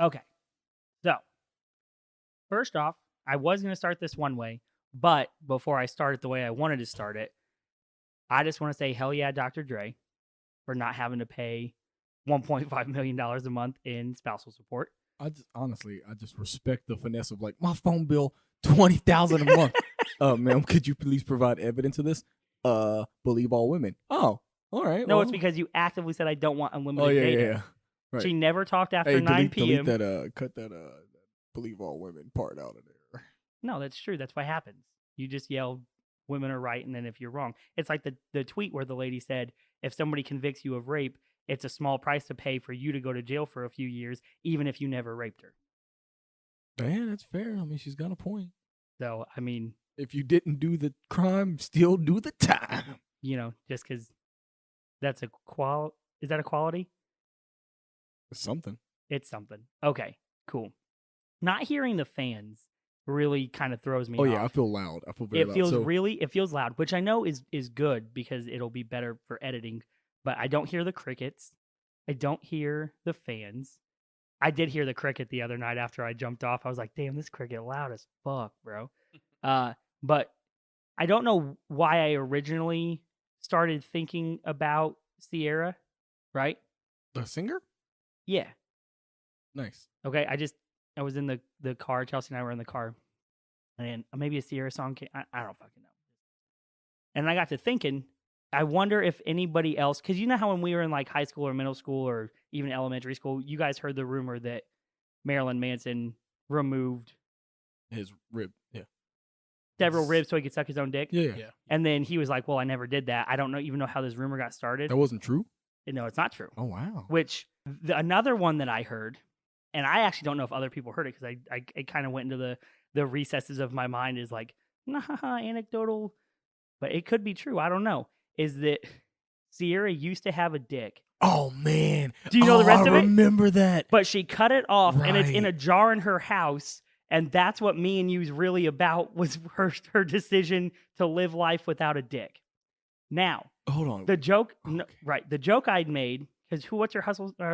Okay. So, first off, I was going to start this one way, but before I start it the way I wanted to start it, I just want to say hell yeah, Dr. Dre, for not having to pay $1.5 million a month in spousal support. I just respect the finesse of like my phone bill $20,000 a month. Ma'am, could you please provide evidence of this? Believe all women. Oh, all right. No, it's because you actively said I don't want unlimited data. Yeah. Right. She never talked after Hey, 9 p.m. delete that. Cut that. Believe all women part out of there. No, that's true. That's what happens. You just yell, "Women are right," and then if you're wrong, it's like the tweet where the lady said, "If somebody convicts you of rape, it's a small price to pay for you to go to jail for a few years, even if you never raped her." Man, that's fair. I mean, she's got a point. So, I mean, if you didn't do the crime, still do the time. Just because that's is that a quality? It's something. It's something. Okay, cool. Not hearing the fans really kind of throws me off. Oh yeah, I feel loud. I feel very loud. It feels loud, which I know is good because it'll be better for editing, but I don't hear the crickets. I don't hear the fans. I did hear the cricket the other night after I jumped off. I was like, damn, this cricket loud as fuck, bro. But I don't know why I originally started thinking about Sierra, right? The singer? Yeah. Nice. Okay, I was in the car. Chelsea and I were in the car, and maybe a Sierra song came. I don't fucking know. And I got to thinking, I wonder if anybody else, because you know how when we were in like high school or middle school or even elementary school, you guys heard the rumor that Marilyn Manson removed his rib, several ribs so he could suck his own dick. Yeah. And then he was like, "Well, I never did that. I don't even know how this rumor got started." That wasn't true? No, it's not true. Oh wow. Which another one that I heard. And I actually don't know if other people heard it because I kind of went into the recesses of my mind is like, nah, anecdotal, but it could be true. I don't know. Is that Sierra used to have a dick. Oh, man. Do you know the rest of it? I remember that. But she cut it off, right. And it's in a jar in her house. And that's what Me and You's really about was her decision to live life without a dick. Now, hold on. The joke, okay. Right? The joke I'd made. Because what's her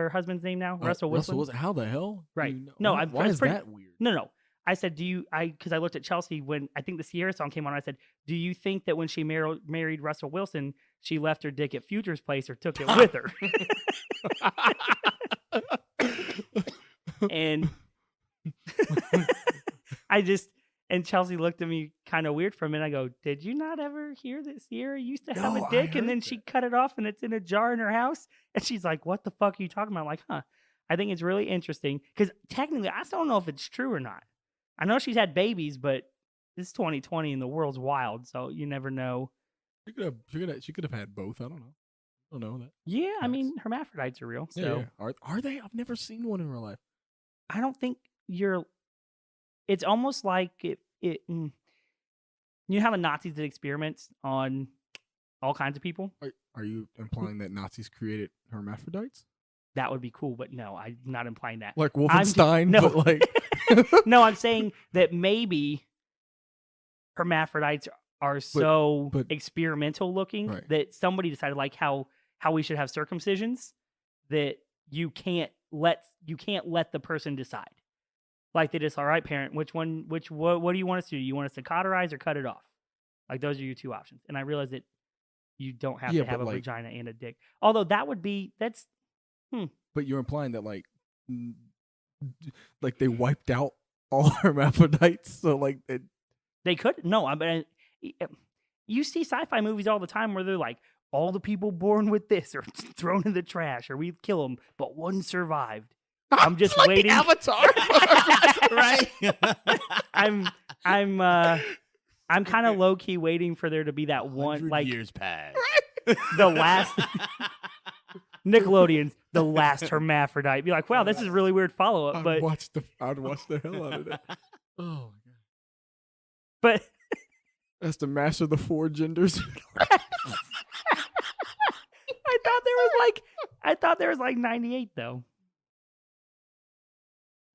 husband's name now? Russell Wilson? Russell, how the hell? Right. No, why is that weird? No. I said, because I looked at Chelsea when I think the Sierra song came on. I said, do you think that when she married Russell Wilson, she left her dick at Future's place or took it with her? And and Chelsea looked at me kind of weird for a minute. I go, did you not ever hear that Sierra used to have a dick and then she cut it off and it's in a jar in her house? And she's like, what the fuck are you talking about? I'm like, huh. I think it's really interesting because technically I still don't know if it's true or not. I know she's had babies, but it's 2020 and the world's wild, so you never know. She could have had both. I don't know. I don't know that. Yeah, I mean, hermaphrodites are real. So yeah. Are they? I've never seen one in real life. I don't think it's almost like you know how the Nazis did experiments on all kinds of people? Are you implying that Nazis created hermaphrodites? That would be cool, but no, I'm not implying that. Like Wolfenstein, but like... No, I'm saying that maybe hermaphrodites are so experimental looking that somebody decided like how we should have circumcisions that you can't let the person decide. Like they just, all right, parent, what do you want us to do? You want us to cauterize or cut it off? Like those are your two options. And I realize that you don't have to have a vagina and a dick. Although that's. But you're implying that like they wiped out all hermaphrodites, so like they could. No, I mean, you see sci-fi movies all the time where they're like, all the people born with this are thrown in the trash, or we kill them, but one survived. I'm just like waiting. Avatar, right? I'm kind of low key waiting for there to be that one like years past. The last Nickelodeon's the last hermaphrodite. Be like, wow, this is a really weird follow up. But I'd watch the hell out of that. Oh my god! But that's the master of the four genders. I thought there was like 98 though.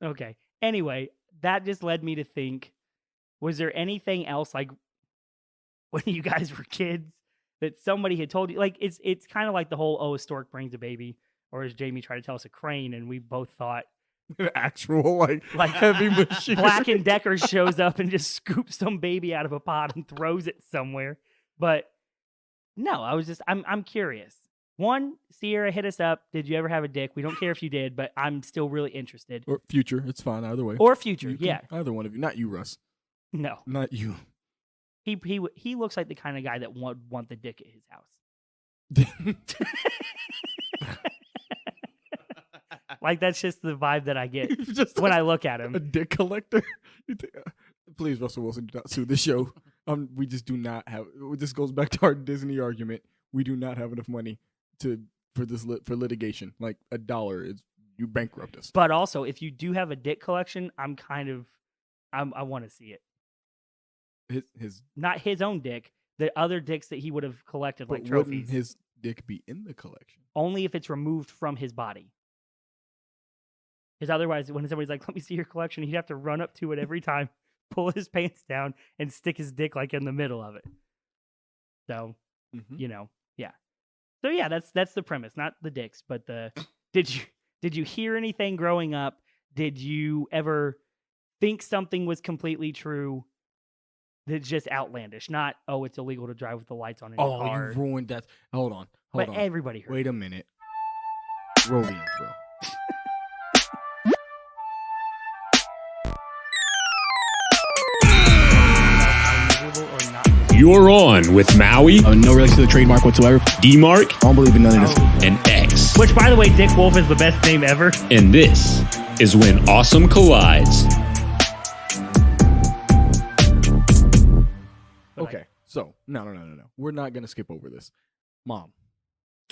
Okay. Anyway, that just led me to think: was there anything else like when you guys were kids that somebody had told you? Like it's kind of like the whole a stork brings a baby, or as Jamie tried to tell us, a crane, and we both thought An actual like heavy machine. Black & Decker shows up and just scoops some baby out of a pot and throws it somewhere. But no, I'm curious. One, Sierra, hit us up. Did you ever have a dick? We don't care if you did, but I'm still really interested. Or future, it's fine either way. Or future, yeah. Either one of you, not you, Russ. No, not you. He looks like the kind of guy that would want the dick at his house. Like that's just the vibe that I get when I look at him. A dick collector. Please, Russell Wilson, do not sue this show. We just do not have. This goes back to our Disney argument. We do not have enough money for litigation. Like $1 is you bankrupt us. But also, if you do have a dick collection, I want to see it. His not his own dick, the other dicks that he would have collected, like trophies. Wouldn't his dick be in the collection? Only if it's removed from his body. Because otherwise, when somebody's like, "Let me see your collection," he'd have to run up to it every time, pull his pants down, and stick his dick like in the middle of it. So, yeah. So yeah, that's the premise, not the dicks, but the did you hear anything growing up? Did you ever think something was completely true? That's just outlandish, not it's illegal to drive with the lights on in your car. You ruined that. Hold on. Everybody heard. Wait a minute. Roll the intro. You're on with Maui. No relation to the trademark whatsoever. D-Mark. I don't believe in none of this. And X. Which, by the way, Dick Wolf is the best name ever. And this is When Awesome Collides. Okay, so no. We're not gonna skip over this. Mom,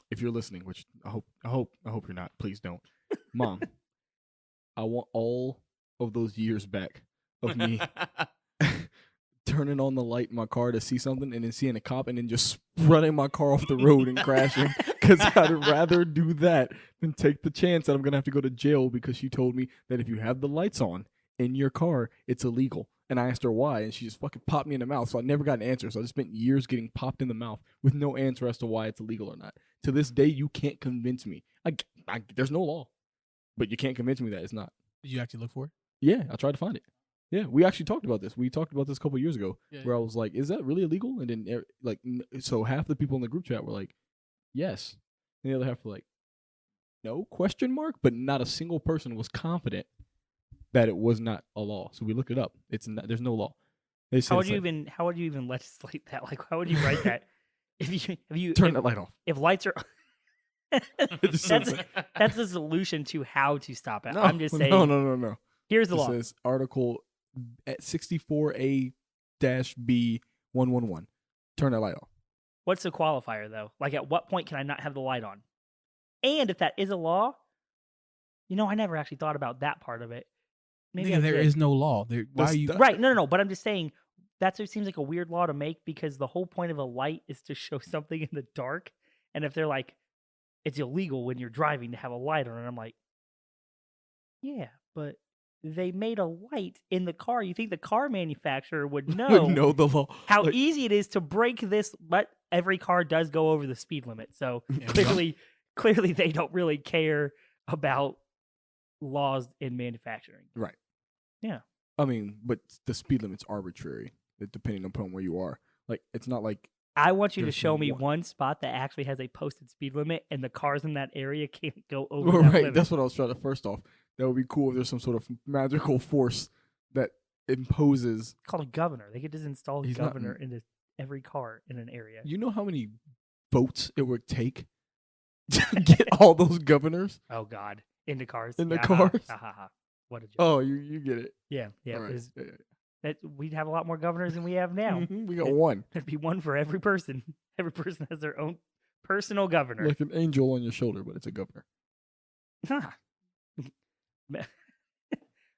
if you're listening, which I hope you're not, please don't. Mom, I want all of those years back of me turning on the light in my car to see something and then seeing a cop and then just running my car off the road and crashing, because I'd rather do that than take the chance that I'm going to have to go to jail because she told me that if you have the lights on in your car, it's illegal. And I asked her why, and she just fucking popped me in the mouth, so I never got an answer. So I just spent years getting popped in the mouth with no answer as to why it's illegal or not. To this day, you can't convince me. There's no law, but you can't convince me that it's not. Did you actually look for it? Yeah, I tried to find it. Yeah, we actually talked about this. We talked about this a couple years ago, where I was like, "Is that really illegal?" And then, so half the people in the group chat were like, "Yes," and the other half were like, "No?" Question mark. But not a single person was confident that it was not a law. So we looked it up. It's not. There's no law. How would you even legislate that? Like, how would you write that? If you turn that light off. If lights are. That's the solution to how to stop it. I'm just saying. No. Here's the law. It says Article at 64A-B111. Turn that light off. What's the qualifier, though? Like, at what point can I not have the light on? And if that is a law, I never actually thought about that part of it. Maybe there is no law. Why are you right? No. But I'm just saying it seems like a weird law to make, because the whole point of a light is to show something in the dark. And if they're like, it's illegal when you're driving to have a light on, and I'm like, yeah, but they made a light in the car. You think the car manufacturer would know the law, how easy it is to break this, but every car does go over the speed limit. So clearly they don't really care about laws in manufacturing. Right. Yeah. I mean, but the speed limit's arbitrary, depending upon where you are. Like, it's not like I want you to show me one spot that actually has a posted speed limit and the cars in that area can't go over that limit. That's what I was trying to. First off, that would be cool if there's some sort of magical force that imposes. It's called a governor. They could just install a governor into every car in an area. You know how many votes it would take to get all those governors? Oh, God. Into cars? In the cars? What a joke. Oh, you get it. Yeah. Right. We'd have a lot more governors than we have now. We got one. There'd be one for every person. Every person has their own personal governor. Like an angel on your shoulder, but it's a governor.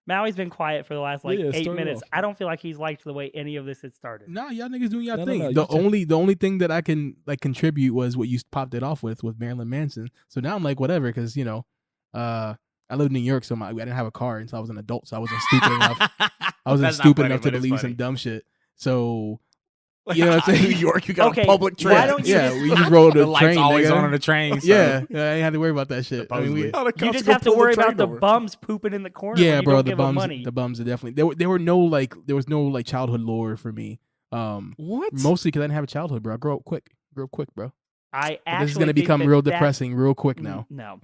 Maui's been quiet for the last 8 minutes. I don't feel like he's liked the way any of this has started. Nah, y'all niggas doing y'all thing. The only thing that I can contribute was what you popped it off with Marilyn Manson. So now I'm like, whatever, because I lived in New York, so I didn't have a car until I was an adult, so I wasn't stupid enough. I wasn't stupid enough to believe some dumb shit. So You know what I'm saying? New York, you got Okay, a public why train. don't you Yeah, just- we just rolled The the lights train. always nigga. on the train. So. Yeah, I ain't had to worry about that shit. I mean, Supposedly. How the You cops just gonna have to pull the worry about train the over? bums pooping in the corner. yeah, when you bro, don't the give 'em bums, money. the bums are definitely there were no like there was no like childhood lore for me. What? Mostly because I didn't have a childhood, bro. I grew up quick, bro. I actually This is gonna think become that real that- depressing real quick now. No,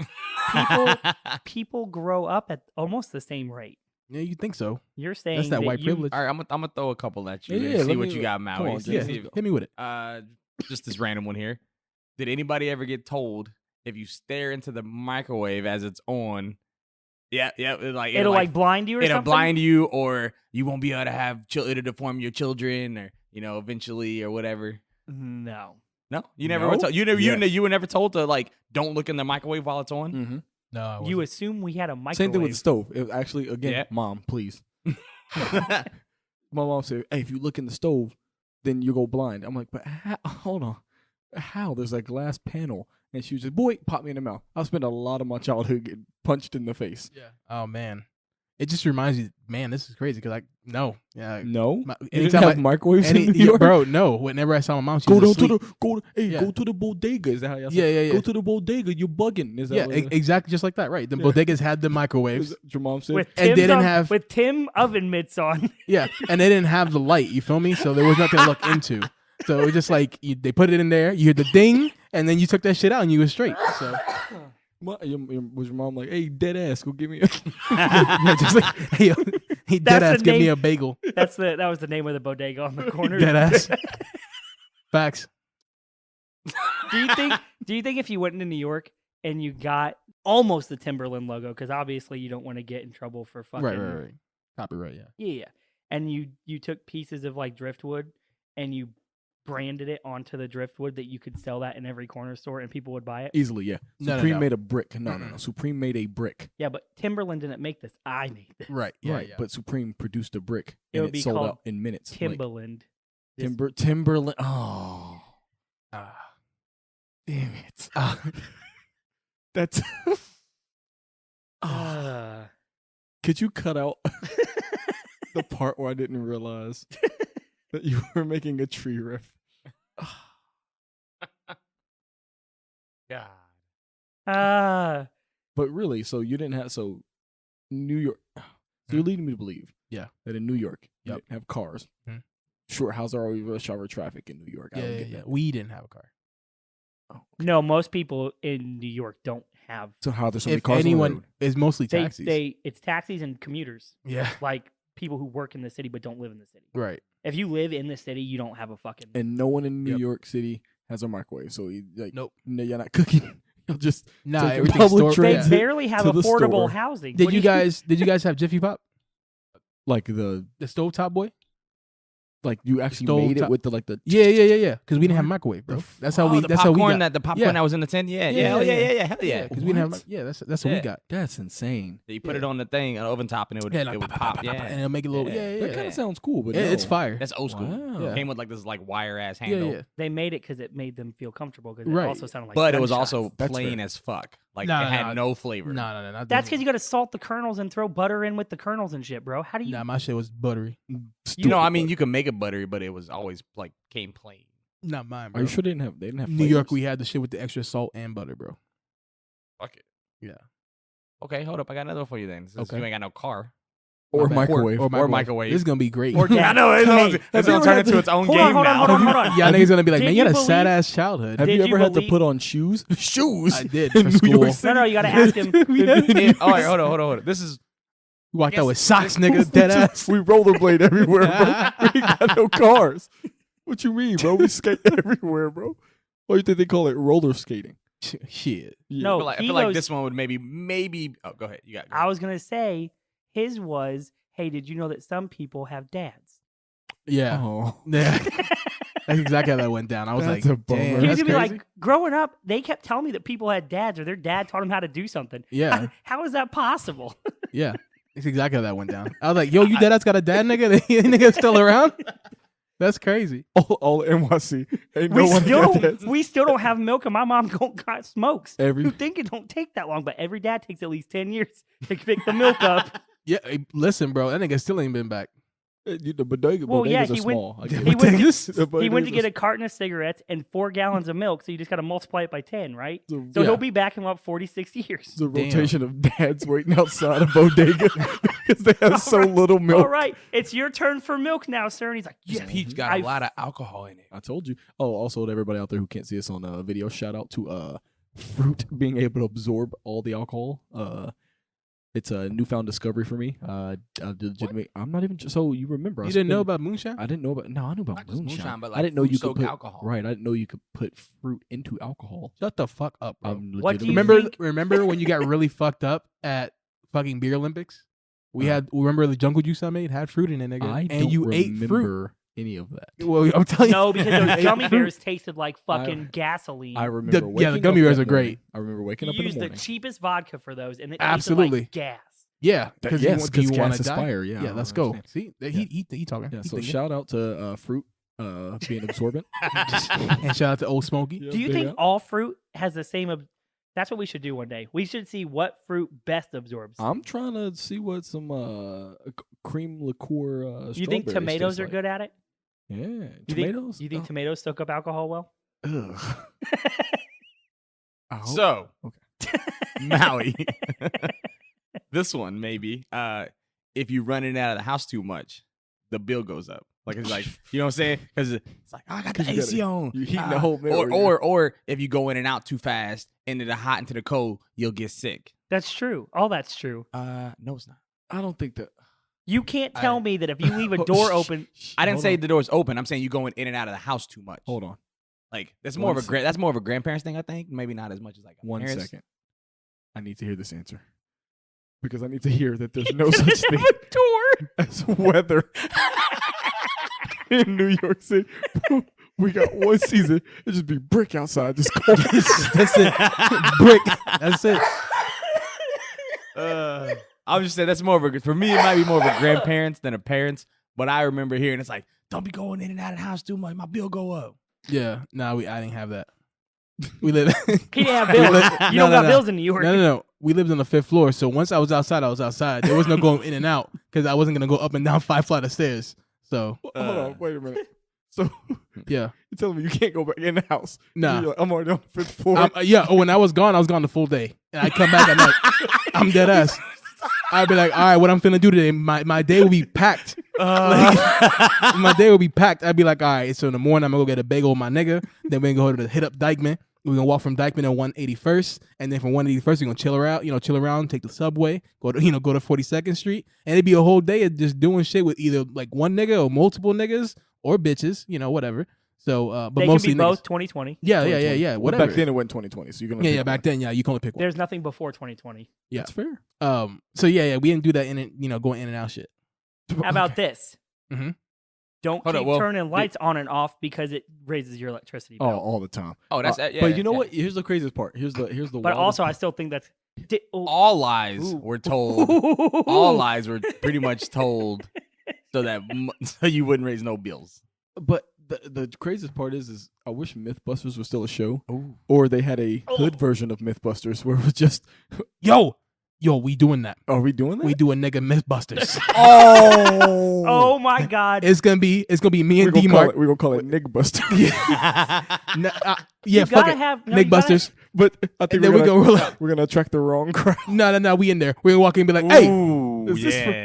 people grow up at almost the same rate. Yeah, you think so? You're saying That's that white privilege. All right, I'm gonna throw a couple at you. Yeah, and yeah, see let what me- you got, come Maui. on, See- Yeah, see if- hit me with it. Just this random one here. Did anybody ever get told if you stare into the microwave as it's on? Yeah, it'll like blind you or it'll something. blind you, or you won't be able to have it'll deform your children, or eventually, or whatever. No. No, you never No? were told. You Yes. were never told to like don't look in the microwave while it's on. Mm-hmm. No, I You wasn't. assume we had a microwave. Same thing with the stove. Actually, again, Yeah. Mom, please. My mom said, "Hey, if you look in the stove, then you go blind." I'm like, "But hold on, how? There's a glass panel." And she was just, "Boy, pop me in the mouth." I spent a lot of my childhood getting punched in the face. Yeah. Oh man, it just reminds you, man, this is crazy because No, My- you didn't anytime have I- microwaves in New yeah, York, bro, no. Whenever I saw my mom, she Go was down to asleep. Yeah. go to the bodega. Is that how y'all say? Yeah, it? yeah, Go yeah. to the bodega. You're bugging. Is that Yeah, what it is? exactly, just like that, right? The Yeah. bodegas had the Is microwaves. that what your mom said? with And they Tim's didn't have- with Tim oven mitts on. Yeah, and they didn't have the light. You feel me? So there was nothing to look into. So it was just like they put it in there. You hear the ding, and then you took that shit out, and you were straight. So Was your mom like, "Hey, dead ass, go give me a"? yeah, just like hey, yo, he That's dead ass, the give me name- a bagel. That was the name of the bodega on the corner. Dead ass. Facts. Do you think if you went into New York and you got almost the Timberland logo, because obviously you don't want to get in trouble for fucking Right. Copyright, yeah. yeah, and you took pieces of like driftwood and you branded it onto the driftwood, that you could sell that in every corner store and people would buy it? Easily, yeah. No, Supreme no. made a brick. No. Supreme made a brick. Yeah, but Timberland didn't make this. I made this. Right, yeah, right. yeah. But Supreme produced a brick It and would it be sold called out in minutes. Like, Timberland. This- Timberland. Oh, damn it. That's. Could you cut out the part where I didn't realize that you were making a tree riff? God. But really, so you didn't have New York. So you're leading me to believe, Yeah. that in New York you Yep. didn't have cars. Mhm. Sure, how's there always rush hour traffic in New York? I don't Yeah, get yeah. that. We didn't have a car. Oh, No, most people in New York don't have. so how there's so many If cars on the anyone, road? it's mostly taxis. It's taxis and commuters, yeah. like people who work in the city but don't live in the city. Right. If you live in the city, you don't have a fucking. And no one in New Yep. York City has a microwave, so you, like, Nope. no, you're not cooking. You'll just Nah, take the everything's public stored. they transit. Yeah. barely have to the affordable store. housing. Did What you do guys have Jiffy Pop? like the Stovetop boy? you actually Stove made top- it with the Yeah. Because we didn't have a microwave, bro. That's how we. the That's how we popcorn got. the popcorn Yeah. that was in the tin. Yeah, Yeah, hell yeah, yeah, yeah. yeah, hell yeah. Because we didn't have. What? Yeah, that's what we Yeah. got. That's insane. You put it on the thing, an oven top, and it would Yeah, it like would pop, pop. pop, Yeah, and it'll make a little. Yeah, That yeah. kind of sounds cool, but Yeah, no. it's fire. That's old school. Wow. Yeah. Came with like this wire ass Yeah, handle. yeah. They made it because it made them feel comfortable. Because Right. it also sounded like. But it was gunshots. also That's plain fair. as fuck. Like No, it no, had no. no flavor. No. Not That's this. because you got to salt the kernels and throw butter in with the kernels and shit, bro. How do you? Nah, my shit was buttery. You know, I mean, you could make it buttery, but it was always like came plain. Not mine, bro. Are you sure they didn't have New York, flavors? we had the shit with the extra salt and butter, bro. Fuck it. Yeah. Okay, hold up. I got another one for you then. Since Okay. you ain't got no car. or My bad. microwave. Or microwave. This is gonna be great. Or I know it's Hey, it's you gonna ever turn had into to- its own Hold game on, hold on, now. hold on, hold on. Y'all niggas gonna be like, Did man, you you had a sad believe- ass childhood. Have Did you you ever had to believe- put on shoes? Shoes. I did in for New school. York No, City? no, you got to ask him. Yeah, all right, hold on. This is You walked out Yes. with socks, nigga. Dead ass. We rollerblade everywhere, bro. We ain't got no cars. What you mean, bro? We skate everywhere, bro. Why you think they call it roller skating? Shit. Yeah. No, I he feel like goes- this one would maybe. Oh, go ahead. You got. I was gonna say his was, hey, did you know that some people have dads? Yeah. Oh. Yeah. That's exactly how that went down. I was That's like, a bummer. damn, He was that's gonna be crazy. like, growing up, they kept telling me that people had dads or their dad taught them how to do something. Yeah. How is that possible? Yeah. That's exactly how that went down. I was like, yo, you dead ass got a dad, nigga? The nigga still around? That's crazy. All NYC. Ain't no one got that. we still don't have milk, and my mom got smokes. Every- You think it don't take that long, but every dad takes at least 10 years to pick the milk up. Yeah. Hey, listen, bro, that nigga still ain't been back. The bodegas are small. He went to get a carton of cigarettes and 4 gallons of milk, so you just got to multiply it by 10, right? So he'll be back in about 40-60 years. The rotation of dads waiting outside a bodega because they have so little milk. All right, it's your turn for milk now, sir. And he's like, this peach got a lot of alcohol in it. I told you. Oh, also to everybody out there who can't see us on video, shout out to fruit being able to absorb all the alcohol. It's a newfound discovery for me. I'm not even. So you remember? You didn't know about moonshine? I didn't know about. No, I knew about moonshine, but I didn't know you could put alcohol. Right, I didn't know you could put fruit into alcohol. Shut the fuck up, bro. What do you remember when you got really fucked up at fucking beer Olympics? Remember the jungle juice I made had fruit in it, nigga. And you ate fruit. Any of that? Well, I'm telling you, no, because those gummy bears tasted like fucking gasoline. I remember. The gummy bears are great. I remember waking up in the morning. You used the cheapest vodka for those, and it absolutely tasted like gas. Yeah, because you want to die. Yeah, let's go. See, he talking. Yeah, so shout out to fruit being absorbent, and shout out to Old Smoky. Do you think all fruit has the same? That's what we should do one day. We should see what fruit best absorbs. I'm trying to see what some cream liqueur. You think tomatoes are good at it? Yeah, tomatoes. You think tomatoes soak up alcohol well? Ugh. So, Maui. This one maybe. If you run it out of the house too much, the bill goes up. Like it's like, you know what I'm saying? Because it's like, oh, I got the AC on. You heating the whole meal. Or if you go in and out too fast, into the hot, into the cold, you'll get sick. That's true. All that's true. No, it's not. I don't think that. You can't tell me that if you leave a door open. I didn't say the door's open. I'm saying you going in and out of the house too much. Hold on. Like that's more of a grandparents thing, I think. Maybe not as much as like one parents. second. I need to hear this answer because I need to hear that there's no such thing as weather in New York City. We got one season. It just be brick outside, just cold. That's it. Brick. That's it. I was just saying that's more of a, for me it might be more of a grandparents than a parents, but I remember hearing it's like, don't be going in and out of the house too much, my bill go up. Yeah, I didn't have that. We live. He didn't have bills. You don't got bills in New York. No. We lived on the 5th floor, so once I was outside, I was outside. There was no going in and out because I wasn't gonna go up and down 5 flights of stairs. So hold on, wait a minute. So yeah, you're telling me you can't go back in the house? Nah, like, I'm already on the 5th floor. Yeah. When I was gone the full day, and I come back at night. I'm dead ass. I'd be like, all right, what I'm finna do today? My day will be packed. My day will be packed. I'd be like, all right, so in the morning I'm gonna go get a bagel with my nigga. Then we're gonna go to hit up Dykeman. We're gonna walk from Dykeman to 181st, and then from 181st we're gonna chill around, take the subway, go to 42nd Street, and it'd be a whole day of just doing shit with either like one nigga or multiple niggas or bitches, whatever. So, but they mostly can be niggas. both 2020. Yeah. Well, back then it went 2020, so you're gonna back then you can only pick one. There's nothing before 2020. Yeah, that's fair. So yeah, we didn't do that going in and out shit. How about this? Mm-hmm. Don't keep turning lights on and off because it raises your electricity bill. Oh, all the time. Oh, that's but you know what? Here's the craziest part. Here's the. But also, I still think that's all lies were told. All lies were pretty much told so you wouldn't raise no bills. But the craziest part is I wish Mythbusters was still a show, or they had a hood version of Mythbusters where it was just Yo, we doing that. Are we doing that? We doing nigga Mythbusters. Oh my God. It's gonna be me and D-Mark. We're gonna call it Niggbusters. Yeah, fuck it. Niggbusters. But I think we're gonna attract the wrong crowd. No, we in there. We're gonna walk in and be like, hey,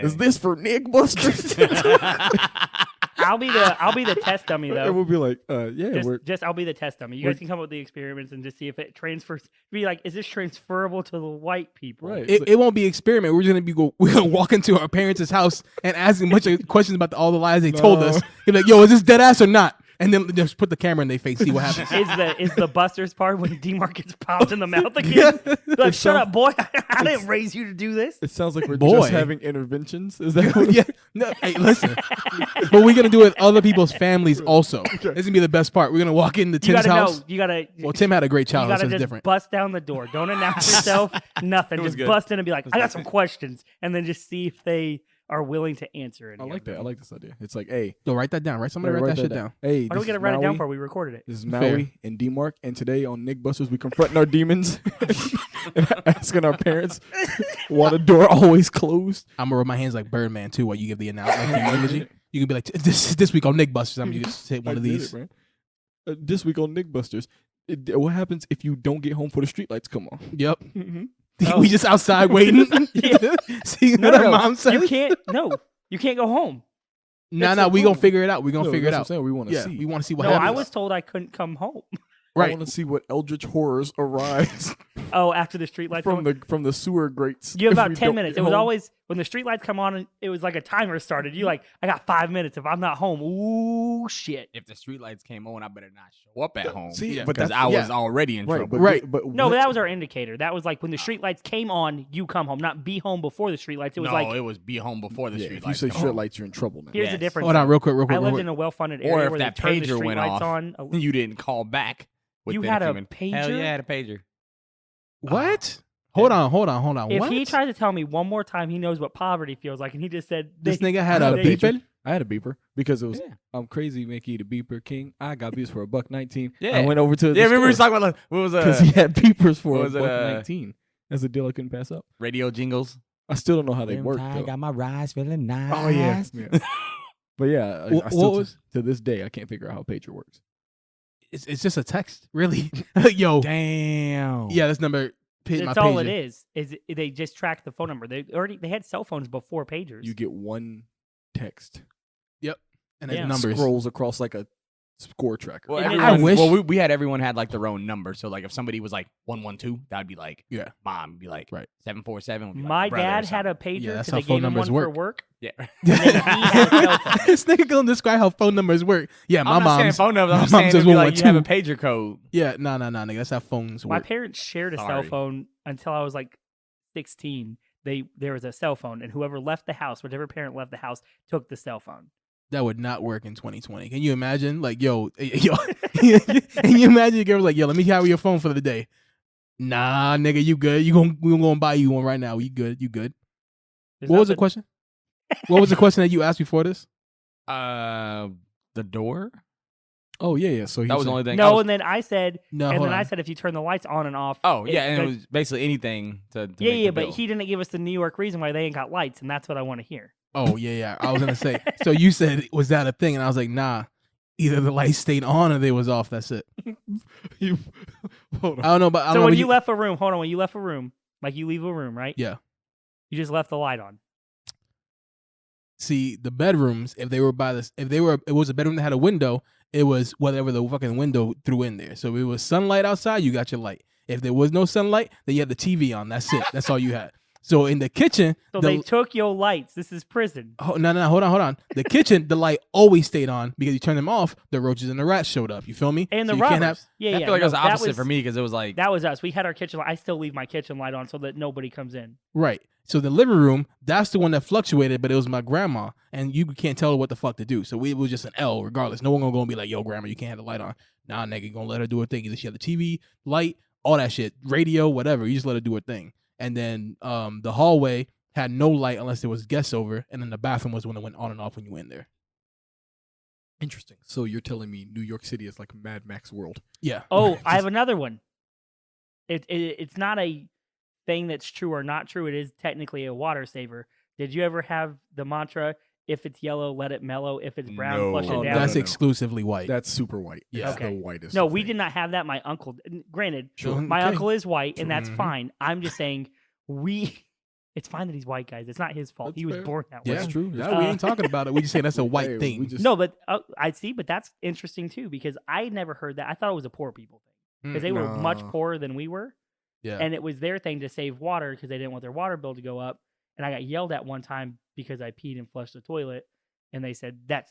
is this for Niggbusters? I'll be the test dummy though. And we'll be like, I'll be the test dummy. You guys can come up with the experiments and just see if it transfers. Be like, is this transferable to the white people? Right. It won't be experiment. We're just we're gonna walk into our parents' house and ask them a bunch of questions about all the lies they told us. You're like, yo, is this dead ass or not? And then just put the camera in their face, see what happens. Is the Busters part when D-Mark gets popped in the mouth again? Like, shut up, boy! I didn't raise you to do this. It sounds like we're just having interventions. Is that what No, hey, listen. But we're gonna do it with other people's families also. Okay. This is gonna be the best part. We're gonna walk into Tim's house. Well, Tim had a great childhood, so it's just different. Bust down the door. Don't announce yourself. Nothing. Just bust in and be like, I got some questions, and then just see if they are willing to answer it. I like that. I like this idea. It's like, hey, so write that down. Right? Somebody write that shit down. Hey, why do we gotta write it down for? We recorded it. This is Maui and D-Mark, and today on Niggbusters, we confronting our demons and asking our parents why the door always closed. I'm gonna rub my hands like Birdman too while you give the analogy. You can be like, this week on Nick Busters. I'm gonna just hit one of these. This week on Nick Busters, what happens if you don't get home before the streetlights come on? Yep. We just outside waiting. See what our mom said? You can't go home. No, we gonna figure it out. We gonna figure it out. What I'm saying. We want to see. We want to see what No, happens. I was told I couldn't come home. I want to see what eldritch horrors arise Oh, after the streetlights from the sewer grates. You have if about we 10 don't minutes. get It was home. always when the streetlights come on, and it was like a timer started. You like, I got 5 minutes. If I'm not home, ooh shit. If the streetlights came on, I better not show up at home. See, Yeah. but because that's I was already in trouble. But No, what- but that was our indicator. That was like when the streetlights came on, you come home, not be home before the streetlights. It was No, like it was be home before the yeah, streetlights. if you say come on. streetlights, you're in trouble now. here's Yes. the difference. Hold on, real quick. I lived in a well-funded area Or if where that they turned the pager went streetlights off, on. you didn't call back. You within had a few minutes. pager? Hell yeah, I had a pager. What? Hold on. If What? he tries to tell me one more time he knows what poverty feels like, and he just said This they- nigga had a they- beeper. I had a beeper because it was Yeah. I'm crazy Mickey the beeper king. I got beepers for $1.19. Yeah. I went over to Yeah, remember we was talking about what was because he had beepers for what was it, $1.19. That's a deal I couldn't pass up. radio jingles? I still don't know how they work I though. got my rise feeling nice. Oh yeah. But yeah, I What still was- to this day I can't figure out how pager works. It's just a text, really. Yo, Damn. yeah, this number. My That's all it pager. is they just track the phone number. They had cell phones before pagers. You get one text. And Yeah. then numbers. Scrolls across like a score tracker. Well, And everyone, I wish- Well, we had everyone had like their own number. So like if somebody was like 112, that'd be like Yeah. mom. Be like Right. 747. Would be My like brother or dad had a something. pager Yeah, that's because how they phone gave him numbers one for work. work. Yeah. He had cell phones. This nigga gonna describe how phone numbers work. Yeah, my I'm not saying mom's. phone number. my I'm mom saying says it'd be like you have a 112. pager code. Yeah, no, nigga. That's how phones My work. parents shared a cell Sorry. phone until I was like 16. There was a cell phone, and whoever left the house, whichever parent left the house, took the cell phone. That would not work in 2020. Can you imagine? Like, yo, can you imagine your girl like, yo, let me have your phone for the day? Nah, nigga, you good? We gonna buy you one right now. You good? There's What was the nothing- question? What was the question that you asked before this? The door. Oh yeah. So That was the only thing. I No, was- and then I said, No, and hold then I on. said if you turn the lights on and off. Oh yeah, and it goes- was basically anything to make yeah, the but bill. he didn't give us the New York reason why they ain't got lights, and that's what I want to hear. Oh yeah. I was gonna say. So you said, was that a thing? And I was like, nah. Either the lights stayed on or they was off. That's it. Hold on. I don't know, but I So don't know when what you left a room, hold on, when you left a room, like you leave a room, right? Yeah. You just left the light on. See, the bedrooms, if it was a bedroom that had a window, it was whatever the fucking window threw in there. So if it was sunlight outside, you got your light. If there was no sunlight, then you had the TV on. That's it. That's all you had. So in the kitchen, So they took your lights. This is prison. no, hold on. The kitchen, the light always stayed on because you turned them off. The roaches and the rats showed up. You feel me? And the So you can't robbers. Yeah, I yeah. feel like it was the that opposite for me because it was like That was us. We had our kitchen light. I still leave my kitchen light on so that nobody comes in. Right. So the living room, that's the one that fluctuated, but it was my grandma, and you can't tell her what the fuck to do. So it was just an L regardless. No one gonna go and be like, yo, grandma, you can't have the light on. Nah, nigga, you gonna let her do her thing. Either she had the TV, light, all that shit, radio, whatever. You just let her do her thing. And then the hallway had no light unless there was guests over, and then the bathroom was when it went on and off when you went in there. Interesting. So you're telling me New York City is like a Mad Max world? Yeah. Oh, I have another one. It's not a thing that's true or not true. It is technically a water saver. Did you ever have the mantra, if it's yellow, let it mellow. If it's brown, No. flush it Oh, down. That's no. exclusively white. That's super white. Yeah. That's Okay. the whitest. No, of we things. did not have that. My uncle, granted, Sure. my Okay. uncle is white, and that's Mhm. fine. I'm just saying, it's fine that he's white, guys. It's not his fault. That's He was fair. born that way. Yeah. That's true. No, we ain't talking about it. We just saying that's a white Hey, thing. we just- No, but I see. But that's interesting too because I never heard that. I thought it was a poor people thing because they were much No. poorer than we were, Yeah. and it was their thing to save water because they didn't want their water bill to go up. And I got yelled at one time because I peed and flushed the toilet, and they said that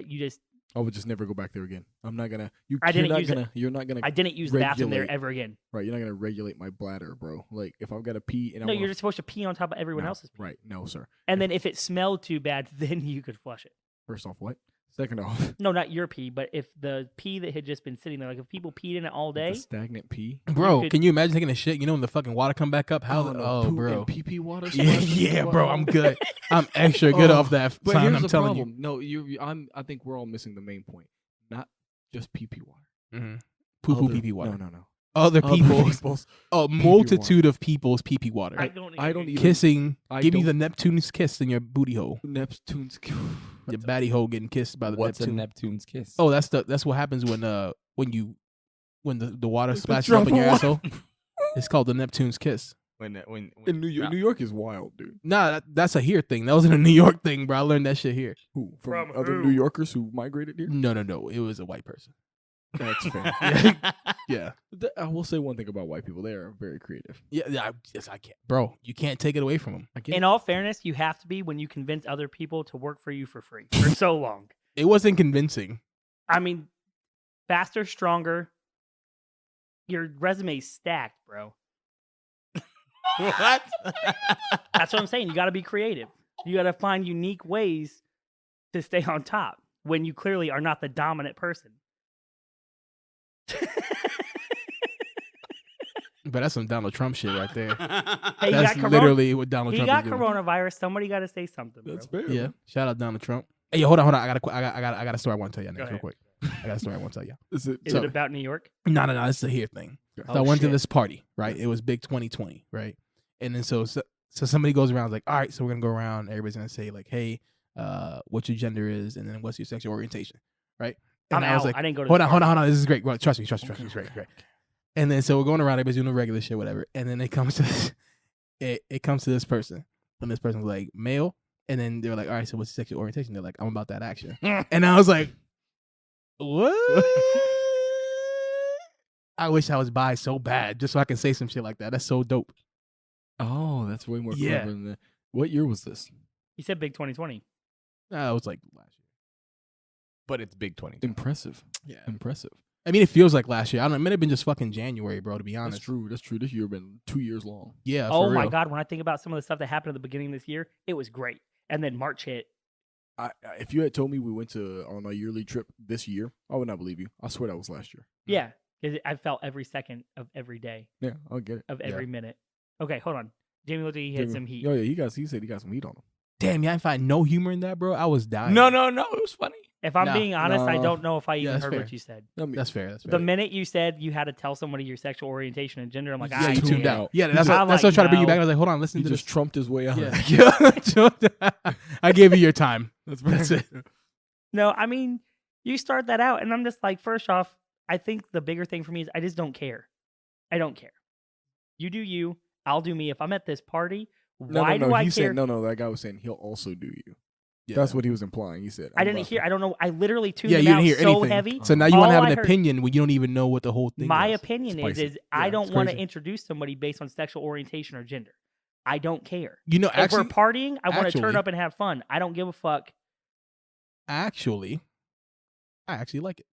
you just I would just never go back there again. I'm not gonna. I didn't use it. You're not gonna. I didn't use the bathroom there regulate. ever again. Right. You're not gonna regulate my bladder, bro. Like if I've got to pee and I No, wanna, you're just supposed to pee on top of everyone no, else's pee. Right. No, sir. And then if it smelled too bad, then you could flush it. First off, what? Second off, No, not your pee, but if the pee that had just been sitting there, like if people peed in it all day, the stagnant pee. Bro, could- can you imagine taking a shit? You know when the fucking water come back up? How? no, Oh, poo bro. and pee water. Yeah, splashing yeah, water. bro. I'm good. I'm extra good Oh, off that But sign. here's I'm the telling problem. No, I think we're all missing the main point. Not just pee water. you. Mm-hmm. Poo poo Other- pee pee water. No. Other people's people's a multitude of people's pee pee water. I don't. I don't even. Kissing. I Give me don't- the Neptune's kiss in your booty hole. Neptune's. The baddie hole getting kissed by the What's Neptune. a Neptune's kiss? Oh, that's what happens when the water The splashes drop up in your of asshole. It's called the Neptune's kiss. when In New York is wild, dude. Nah, that's a here thing. That wasn't a New York thing, bro. I learned that shit here. Who From other who? New Yorkers who migrated here? No. It was a white person. That's fair. Yeah. I will say one thing about white people: they are very creative. Yeah. I can't, bro. You can't take it away from them. In all fairness, you have to be when you convince other people to work for you for free for so long. It wasn't convincing. I mean, faster, stronger. Your resume's stacked, bro. What? That's what I'm saying. You got to be creative. You got to find unique ways to stay on top when you clearly are not the dominant person. But that's some Donald Trump shit right there. Hey, That's literally what Donald he Trump got is doing. coronavirus. Somebody got to say something, bro. That's fair. Yeah. Shout out Donald Trump. Hey, hold on. I got a story I want to tell you Go next real ahead. quick. I got a story I want to tell you. Is it? Is it about New York? No. This is a here thing. So Oh, I went to shit. this party, right? It was big 2020, right? And then so somebody goes around like, all right, so we're gonna go around. Everybody's gonna say like, hey, what your gender is, and then what's your sexual orientation, right? And I'm I was out. like, I didn't go to hold the on. party. This is great. Well, trust me. It's great. And then so we're going around. Everybody's doing the regular shit, whatever. And then it comes to this, it comes to this person, and this person's like male. And then they're like, all right, so what's your sexual orientation? They're like, I'm about that action. And I was like, what? I wish I was bi so bad just so I can say some shit like that. That's so dope. Oh, that's way more Yeah. clever than that. What year was this? He said big 2020. It was like last year. But it's big 20. Impressive. Yeah. Impressive. I mean, it feels like last year. I don't know. It might have been just fucking January, bro, to be That's honest. true. That's true. This year been 2 years long. Yeah. Oh for my real. God. When I think about some of the stuff that happened at the beginning of this year, it was great. And then March hit. If you had told me we went on a yearly trip this year, I would not believe you. I swear that was last year. Yeah. Because I felt every second of every day, Yeah, I'll get it. of every minute. Okay, hold on. Jamie looked like he had some heat. Oh yeah, he said he got some heat on him. Damn, yeah, I find no humor in that, bro. I was dying. No. It was funny. If I'm Nah. being honest, I No. don't know if I even that's heard fair. what you said. I mean, That's fair. The minute you said you had to tell somebody your sexual orientation and gender, I'm like, Yeah, I you tuned can't. out. Yeah, that's I'm what I was trying to bring you no. back. I was like, hold on, listen he to just this. trumped his way out. Yeah. I gave you your time. That's it. No, I mean, you start that out, and I'm just like, first off, I think the bigger thing for me is I just don't care. I don't care. You do you. I'll do me. If I'm at this party, why do I He care? said no. That guy was saying he'll also do you. Yeah. That's what he was implying. He said I I'm didn't about hear. to- I don't know. I literally tuned Yeah, him you didn't out hear so anything. heavy. So now you want to All have I an heard- opinion when you don't even know what the whole thing My is. opinion Spicy. is I Yeah, don't it's want to crazy. introduce somebody based on sexual orientation or gender. I don't care. You know, If we're actually, partying, I want to turn actually- up and have fun. I don't give a fuck. I actually like it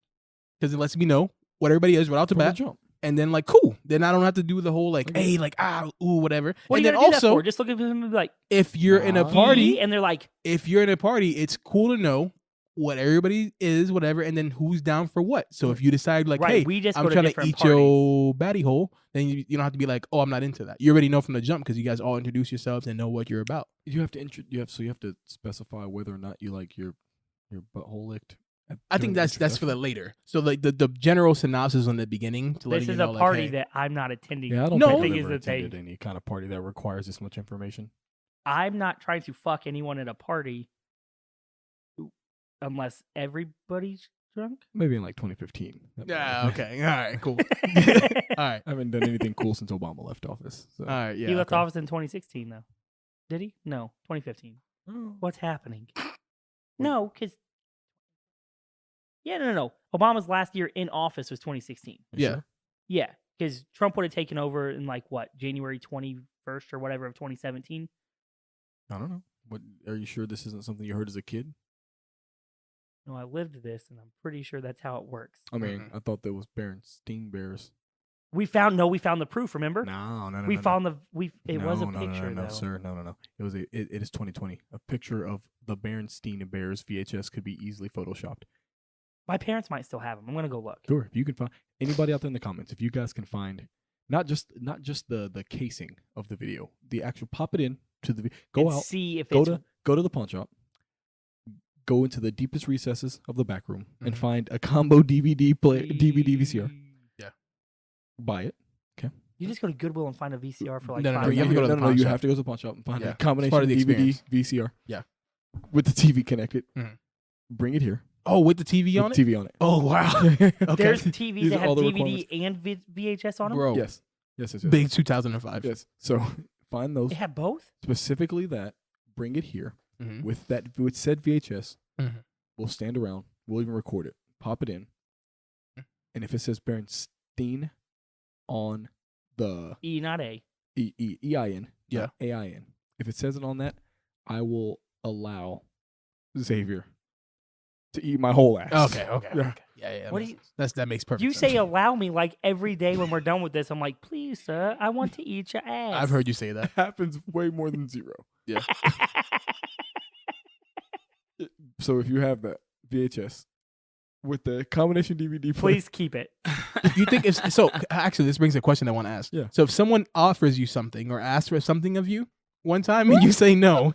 because it lets me know what everybody is right out the From the bat, jump. and then like cool. Then I don't have to do the whole like, Okay. hey, like whatever. What and are you then gonna do that also, for? Just look at them and be like, if you're in a Nah. party, and they're like, it's cool to know what everybody is, whatever, and then who's down for what. So if you decide like, right, hey, we just I'm go to trying to different eat parties. your baddie hole, then you don't have to be like, oh, I'm not into that. You already know from the jump because you guys all introduce yourselves and know what you're about. You have to you have to specify whether or not you like your butthole licked. I think that's for the later. So like the general synopsis in the beginning to let This you is know, a like, party hey, that I'm not attending. Yeah, I don't No. think The I've thing is ever that they- attended any kind of party that requires this much information. I'm not trying to fuck anyone at a party unless everybody's drunk. Maybe in like 2015. yeah, okay, all right, cool, all right, I haven't done anything cool since Obama left office. So. all right, yeah. He left okay. office in 2016, though. Did he? No, 2015. Oh. What's happening? No, because no. Obama's last year in office was 2016. Yeah. Sure? Yeah, because Trump would have taken over in like what, January 21st or whatever of 2017. I don't know. What are you sure this isn't something you heard as a kid? No, I lived this, and I'm pretty sure that's how it works. I mean, I thought that was Berenstain Bears. We found the proof. Remember? No. we found the It was a No, picture no, though. sir. No. It is 2020. A picture of the Berenstain Bears VHS could be easily photoshopped. My parents might still have them. I'm gonna go look. Sure, if you can find anybody out there in the comments, if you guys can find not just the casing of the video, the actual pop it in to the go And out, see if go it's to the pawn shop, go into the deepest recesses of the back room and Mhm. find a combo DVD VCR. Yeah. Buy it. You just go to Goodwill and find a VCR for like No, no, $5. no, you have to go to the pawn you shop. have to go to the pawn shop and find Yeah, a it's part combination of the DVD experience. VCR. Yeah. With the TV connected. Mhm. Bring it here. Oh, with the TV on With it? TV on it. Oh, wow. Okay. There's TVs These that are have all the DVD and VHS on them. Bro, Yes. Yes. big 2005. Yes. So find those They have both. specifically that. Bring it here Mhm. with said VHS. Mhm. We'll stand around. We'll even record it. Pop it in. And if it says Bernstein on the E, not A. EIN, Yeah. AIN. If it says it on that, I will allow Xavier to eat my whole ass. Okay. Yeah. Yeah. What do you- That makes perfect You sense. say allow me like every day when we're done with this. I'm like, please, sir, I want to eat your ass. I've heard you say that. Happens way more than 0. So if you have that VHS with the combination DVD player, Please keep it. You think if so? Actually, this brings a question I want to ask. Yeah. So if someone offers you something or asks for something of you one time and you say no,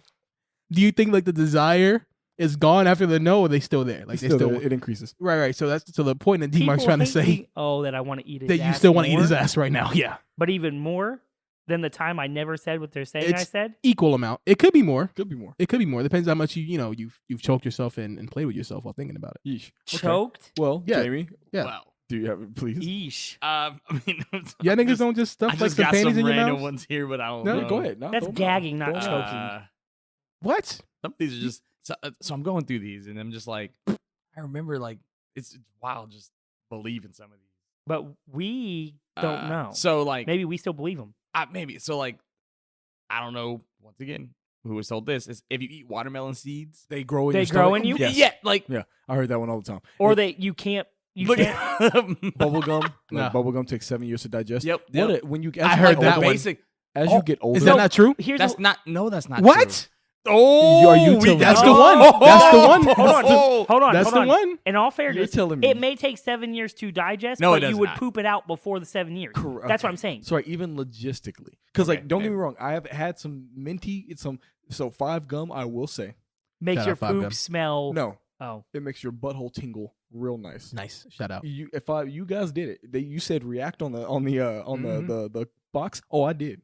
do you think like the desire is gone after the no, or are they still there? Like it's they still still there, it increases. right. So that's the point that D-Mark's People trying to hate say me- Oh, that I want to eat his that you ass still want to eat more, his ass right now. Yeah, But even more than the time I never said what they're saying I It's- said. equal amount. It could be more. Could be more. It could be more. Depends how much you've choked yourself and played with yourself while thinking about it. Yeesh. Okay. Choked? Well, Yeah. Jamie, Yeah. Wow. do you have it, please? Yeesh. I mean, Yeah, I niggas just- don't just I stuff like just some got panties some in your random mouth. ones here, but I don't No, know. go ahead. No, That's don't- gagging, not don't- choking. What? Some of these are just so I'm going through these and I'm just like, I remember like it's wild just believing some of these. But we don't know. So like Maybe we still believe them. maybe so like I don't know. Once again, who was told this is if you eat watermelon seeds, They grow in They your grow stomach? in you? Yes. yeah, like Yeah, I heard that one all the time. Or It- that you can't. You look can't. at bubble gum. Nah. Bubble gum takes 7 years to digest. Yep. What when you? As I you heard get that older- one. basic. As Oh, you get older, Is that not true? Here's That's the, not. No, that's not What? true. Oh, Are you telling me- That's Oh, the one. That's the one. Hold on. Hold on. That's hold the on. one. In all You're fairness, telling me it may take 7 years to digest, No, it but you does would not. poop it out before the 7 years. Correct. That's what I'm saying. Sorry, even logistically, because Okay, like, don't get maybe. me wrong, I have had some minty, so 5 gum. I will say, Makes Shout your out Five poop Gum. smell. no, Oh. it makes your butthole tingle real nice. Nice. Shout out. You guys did it. You said react on the Mhm. the box. Oh, I did.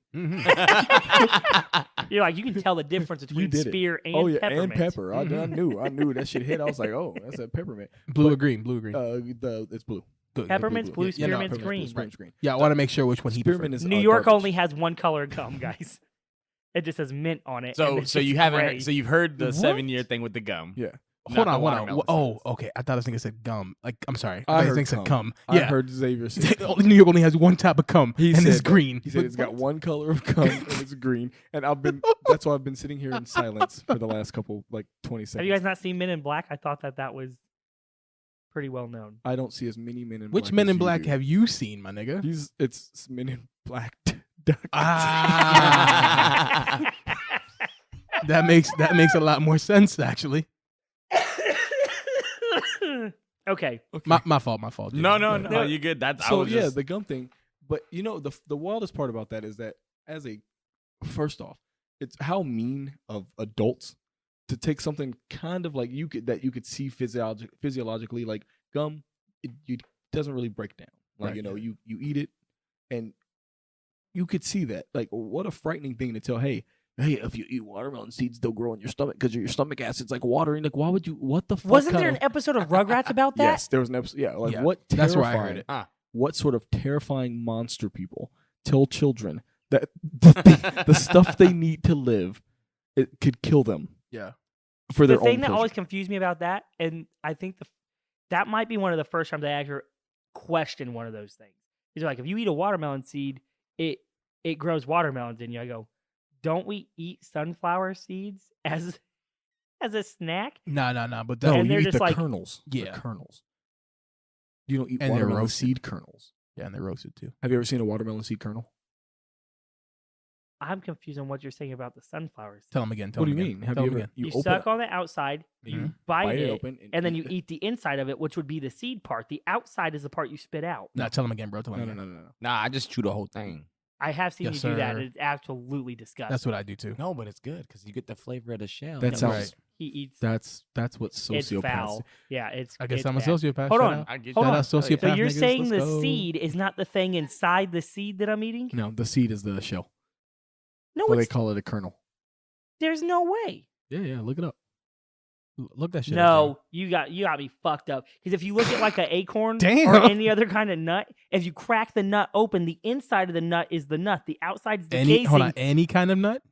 You're like, you can tell the difference between did it. spear and Oh yeah, peppermint. and pepper. I Mhm. knew that shit hit. I was like, oh, that's a peppermint. Blue or green? Blue or green? It's blue. Good. Peppermint's blue, Yeah, no, spearmint's peppermint's green. blue, spearmint's green. Yeah, I want to make sure which one he Spearmint prefers. is New York garbage. only has one color gum, guys. It just says mint on it. and So it's so you just haven't. gray. So you've heard the What? 7-year thing with the gum. Yeah. not Hold the on. watermelon Oh, seeds. okay. I thought this nigga said gum. Like, I'm sorry. I thought heard this nigga said cum. cum. I Yeah. heard Xavier say cum. New York only has one type of cum, He and said it's that. green. He said it's got one color of cum and it's green. And that's why I've been sitting here in silence for the last couple 20 seconds. Have you guys not seen Men in Black? I thought that was pretty well known. I don't see as many men in Which black. Men as in you Black do. have you seen, my nigga? It's Men in Black. Ah. that makes a lot more sense, actually. Okay. My fault. Jimmy. No, Go no, ahead. no. You good? That's I So was yeah, just, the gum thing. But the wildest part about that is that first off, it's how mean of adults to take something kind of like you could see physiologically like gum. It doesn't really break down. Like Right, you eat it and you could see that. Like what a frightening thing to tell. Hey, if you eat watermelon seeds, they'll grow in your stomach because your stomach acid's like watering. Like, why would you? What the fuck? Wasn't kind there an of- episode of Rugrats about that? Yes, there was an episode. Yeah, like Yeah, what? that's where I heard terrifying- it. What sort of terrifying monster people tell children that the stuff they need to live, it could kill them Yeah. for their The thing own that pleasure. always confused me about that, and I think that might be one of the first times I actually questioned one of those things. He's like, if you eat a watermelon seed, it grows watermelons in you. I go, don't we eat sunflower seeds as a snack? No. But No, that, and you they're eat just the like- kernels. Yeah. The kernels. You don't eat And they're watermelon roasted. seed kernels. yeah, and they're roasted too. Have you ever seen a watermelon seed kernel? I'm confused on what you're saying about the sunflower seed. Tell them again. What do you mean? Have Tell you them ever again. You suck on the outside, you you bite bite it it, open, and then you eat the inside of it, which would be the seed part. The outside is the part you spit out. No, tell them again, bro. Tell No, them no, again. no, no, no. nah. I just chew the whole thing. I have seen Yes, you do that, sir. and it's absolutely disgusting. That's what I do too. No, but it's good because you get the flavor of the shell. That No, sounds. right. he eats. That's what It's sociopaths. foul. Yeah, it's. I guess it's I'm a bad. sociopath. Hold Shout on. out. I get Hold you. Shout on. out sociopath. So you're niggas. saying Let's the go. seed is not the thing inside the seed that I'm eating? No, the seed is the shell. No, Well, they it's, call it a kernel. there's no way. Yeah, look it up. Look that shit. No, you got me fucked up. Because if you look at like an acorn Damn. or any other kind of nut, if you crack the nut open, the inside of the nut is the nut. The outside is the casing. Hold on, any kind of nut?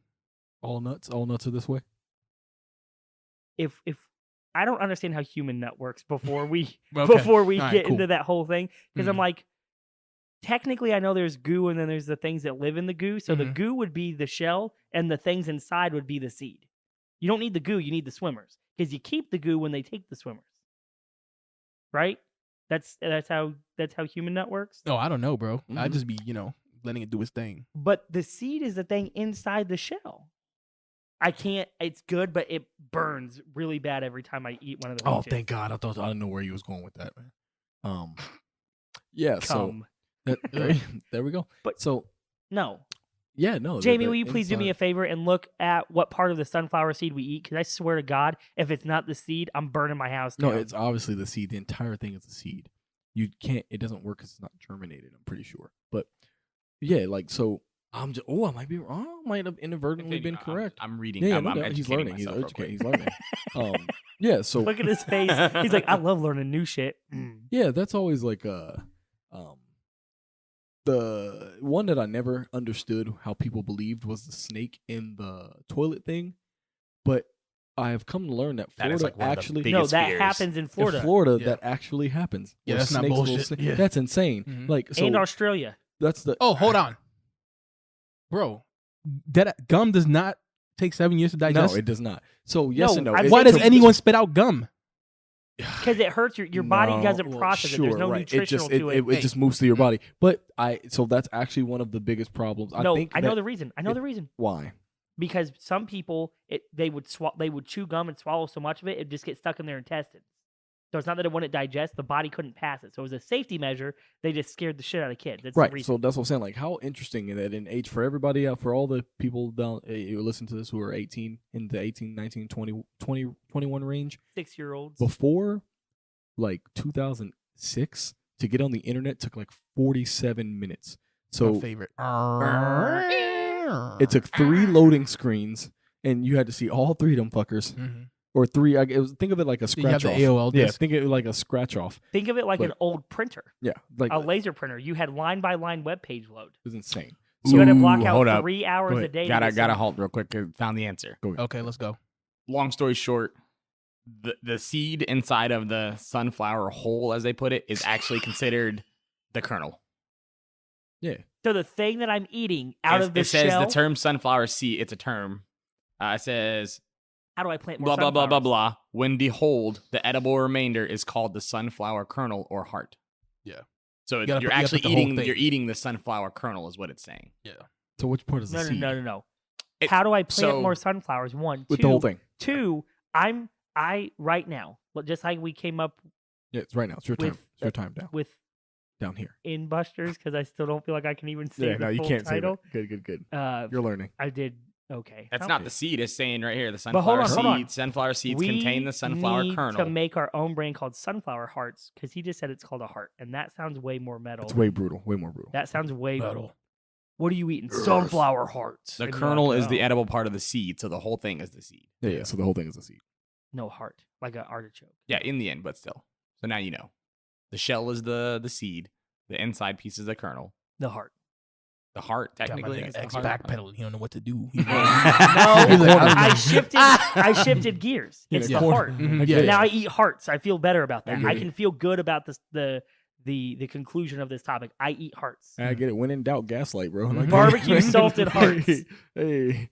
All nuts are this way. If I don't understand how human nut works before we Okay. before we All right, get cool. into that whole thing, because I'm Mhm. like, technically I know there's goo and then there's the things that live in the goo. So the Mhm. goo would be the shell and the things inside would be the seed. You don't need the goo, you need the swimmers, because you keep the goo when they take the swimmers. Right? That's how human nut works. No, I don't know, bro. I'd Mhm. just be, letting it do its thing. But the seed is the thing inside the shell. I can't. It's good, but it burns really bad every time I eat one of the. Oh, leeches. thank God! I didn't know where you was going with that, man. Yeah. Come. So there we go. But- so No, yeah, no. Jamie, will you please do me a favor and look at what part of the sunflower seed we eat? Because I swear to God, if it's not the seed, I'm burning my house No, down. it's obviously the seed. The entire thing is the seed. You can't. It doesn't work because it's not germinated. I'm pretty sure. But yeah, like so. I might be wrong. I might have inadvertently been correct. I'm reading. Yeah, I'm no doubt. He's educating learning. He's myself real educating. quick. He's learning. Yeah. So Look at his face. He's like, I love learning new shit. yeah, that's always like the one that I never understood how people believed was the snake in the toilet thing, but I have come to learn that That is, Florida like, one of the actually biggest No, that fears. happens in in Florida Florida Yeah. that actually happens. Yeah, where that's not snakes will bullshit. sna- Yeah. That's insane. Mhm. Like so and Australia. that's the Oh, hold on. Bro, that gum does not take 7 years to digest. no, it does not. So yes No, and no. I'm It- Why saying does to- anyone spit out gum? Because it hurts your body No, doesn't well, process it. sure, There's no right. nutritional to it. It just moves through your body. But so that's actually one of the biggest problems. I No, think I know that- the reason. I know the reason. why. Because some people they would chew gum and swallow so much of it just gets stuck in their intestines. So it's not that it wouldn't digest; the body couldn't pass it. So it was a safety measure. They just scared the shit out of kids. That's the Right. reason. So that's what I'm saying. Like, how interesting that in age for everybody out, for all the people down who listen to this who are 18, in the 18, 19, 20, 21 range, 6-year-olds. before like 2006, to get on the internet took like 47 minutes. My So favorite. it took 3 loading screens, and you had to see all 3 of them fuckers. Mhm. Or 3, think of it like a You have scratch the off. AOL Yeah, disc. think of it like a scratch off. Think of it like But- an old printer, Yeah, like a laser printer. You had line by line web page load. it was insane. So you had to block Ooh, out hold up. 3 hours Go a ahead. day. to Gotta get some- halt real quick. Found the answer. Okay, let's go. Long story short, the seed inside of the sunflower hole, as they put it, is actually considered the kernel. Yeah. So the thing that I'm eating out of the it says shell. the term sunflower seed. It's a term. It says How do I plant more blah blah blah blah sunflowers? blah. When behold, the edible remainder is called the sunflower kernel or heart. Yeah. So You gotta you're put- you gotta actually put the whole eating. thing. You're eating the sunflower kernel, is what it's saying. So which part is the No, seed? no. It- How do I plant so- more sunflowers? One, With two, the whole thing. two. I right now, just like we came up Yeah, it's right now. It's your time. With- It's your time down. with Down here. in Busters because I still don't feel like I can even say Yeah, no, the you full can't title. say that. Good. Uh, You're learning. I did okay. That's How- not the seed. It's saying right here the But hold sunflower on, hold on. seeds. Sunflower seeds We contain the sunflower need kernel. to make our own brand called Sunflower Hearts because he just said it's called a heart, and that sounds way more metal. It's way brutal. Way more brutal. That sounds way Metal. brutal. What are you eating? Sunflower hearts. The And you're kernel like, is the "Oh, edible part of the seed, so the whole thing is the seed. Yeah. So the whole thing is a seed. no heart, like an artichoke. Yeah, in the end, but still. So now you know. The shell is the seed. The inside piece is the kernel. The heart. The heart, Got my technically. nigga is the X heart. backpedaling. He don't know what to do. No, He's like, I shifted gears. Yeah, It's yeah. the heart. Mhm, I yeah, get it. Now I eat hearts. I feel better about that. get I it. can feel good about this. The conclusion of this topic. I eat hearts. I get it. When in doubt, gaslight, bro. Mhm. Barbecue salted hearts. Hey.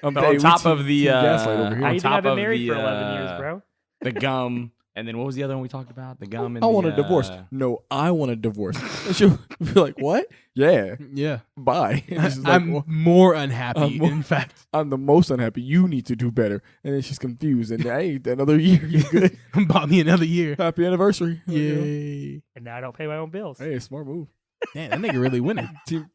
I'm But on top of the gaslight over here. I on think top I've been of married the, for 11 years, bro. The gum, and then what was the other one we talked about? The gum and I the, want a divorce. No, I want a divorce. And she'll be like, what? Yeah. yeah. Bye. And she's like, I'm well, more unhappy. I'm more- in fact, I'm the most unhappy. You need to do better. And then she's confused. And hey, another year. You good? bought me another year. Happy anniversary. Yay. And now I don't pay my own bills. Hey, smart move. Damn, that nigga really winning.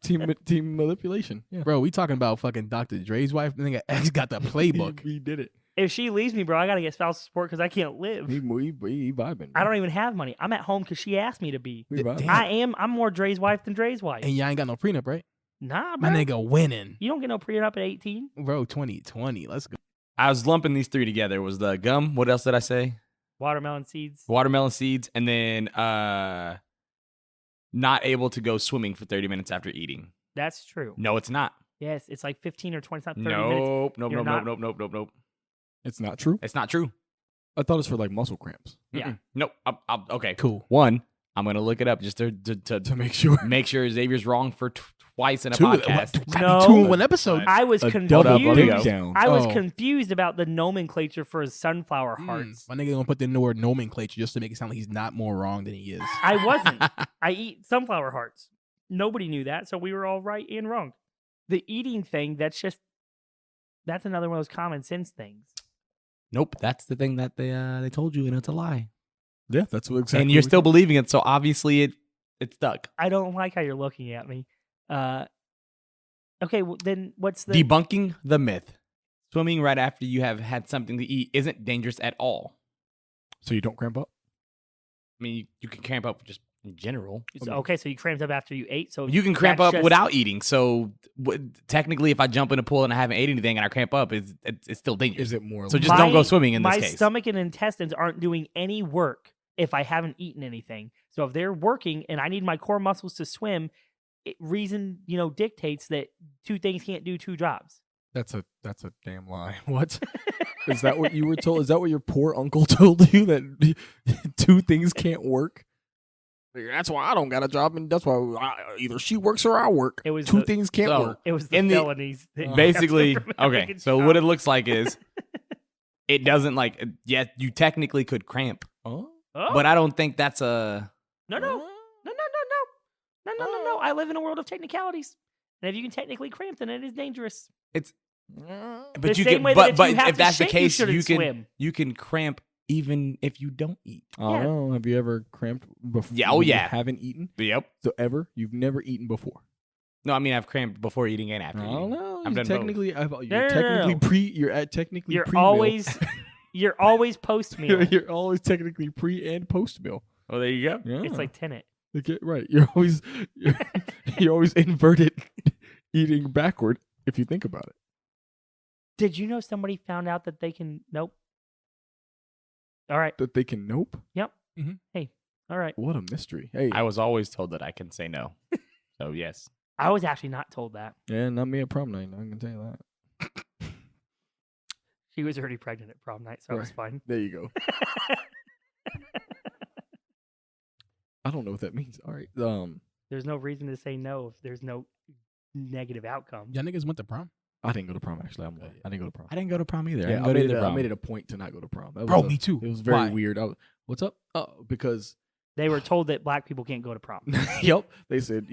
Team manipulation. Yeah. Bro, we talking about fucking Dr. Dre's wife. The nigga X got the playbook. He did it. If she leaves me, bro, I gotta get spousal support because I can't live. He vibing. I don't even have money. I'm at home because she asked me to be. We vibing. Damn. I'm more Dre's wife than Dre's wife. And y'all ain't got no prenup, right? Nah, My bro. nigga winning. You don't get no prenup at 18. Bro, 2020. Let's go. I was lumping these 3 together. Was the gum? What else did I say? Watermelon seeds. Watermelon seeds, and then not able to go swimming for 30 minutes after eating. That's true. No, it's not. Yes, it's like 15 or 20, not 30 minutes. Nope. It's not true. It's not true. I thought it's for like muscle cramps. Yeah. Nope. Okay. Cool. One, I'm gonna look it up just to make sure. make sure Xavier's wrong for twice in a Two, podcast. No. 2 in 1 episode. I was A confused. double Hold up, down. I was Oh. confused about the nomenclature for his sunflower hearts. My nigga gonna put the word nomenclature just to make it sound like he's not more wrong than he is. I wasn't. I eat sunflower hearts. Nobody knew that, so we were all right and wrong. The eating thing, that's another one of those common sense things. Nope, that's the thing that they told you, and it's a lie. Yeah, that's what exactly. And you're we still thought. believing it, so obviously it stuck. I don't like how you're looking at me. Okay, well, then what's the Debunking the myth. Swimming right after you have had something to eat isn't dangerous at all. So you don't cramp up. I mean, you can cramp up just in general. Okay, so you cramped up after you ate. So You can cramp that's up just- without eating. So technically, if I jump in a pool and I haven't ate anything and I cramp up, it's still dangerous. Is it more? So just don't go swimming in this my case. stomach and intestines aren't doing any work if I haven't eaten anything. So if they're working and I need my core muscles to swim, reason dictates that 2 things can't do 2 jobs. That's a damn lie. What? Is that what you were told? Is that what your poor uncle told you, that 2 things can't work? That's why I don't got a job, and that's why either she works or I work. It was 2 the- things can't So, work. It was the In the- felonies. that Basically, kept him from having okay. a So job. what it looks like is it doesn't like. Yeah, you technically could cramp, Oh, Oh, but I don't think that's a. no. I live in a world of technicalities, and if you can technically cramp, then it is dangerous. But The you same can. way that But if you have if to that's the shit, you case, shouldn't you can swim. you can cramp even if you don't eat. I don't know. Have you ever cramped before? Yeah, oh, when you yeah. haven't eaten? Yep. So ever? You've never eaten before? No, I mean I've cramped before eating and after I eating. don't know. I've You done both. technically, No. you're technically You're at technically. You're pre-meal. always, you're always post meal. You're always technically pre and post meal. Oh, there you go. Yeah. It's like Tenet. Okay, right. You're always inverted eating backward if you think about it. Did you know somebody found out that they can? Nope. All right. That they can nope. Yep. Mhm. Hey. All right. What a mystery. Hey. I was always told that I can say no. So yes. I was actually not told that. Yeah, not me at prom night. I can tell you that. She was already pregnant at prom night, so I was Right. fine. There you go. I don't know what that means. All right. There's no reason to say no if there's no negative outcome. Y'all niggas went to prom? I didn't go to prom actually. I didn't go to prom. I didn't go to prom either. Yeah, I didn't go to I prom. made it a point to not go to prom. That Bro, was me too. It was very Why? weird. What's up? Oh, because They were told that black people can't go to prom. yep, they said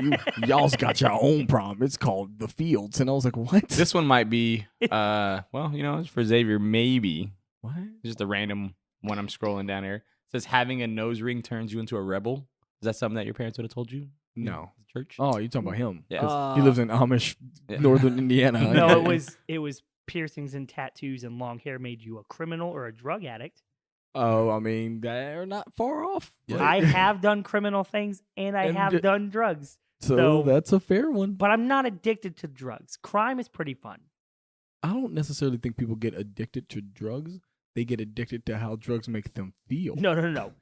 y'all's got your own prom. It's called the Fields, and I was like, what? This one might be well, it's for Xavier, maybe. what? Just a random one I'm scrolling down here. It says having a nose ring turns you into a rebel. Is that something that your parents would have told you? in No. the church? Oh, you're talking about him? Yeah. 'Cause he lives in Amish, Yeah. northern Indiana. No, it was piercings and tattoos and long hair made you a criminal or a drug addict. Oh, I mean, they're not far off. Yeah. I have done criminal things and I And have d- done drugs, So so- that's a fair one. but I'm not addicted to drugs. Crime is pretty fun. I don't necessarily think people get addicted to drugs. They get addicted to how drugs make them feel. No.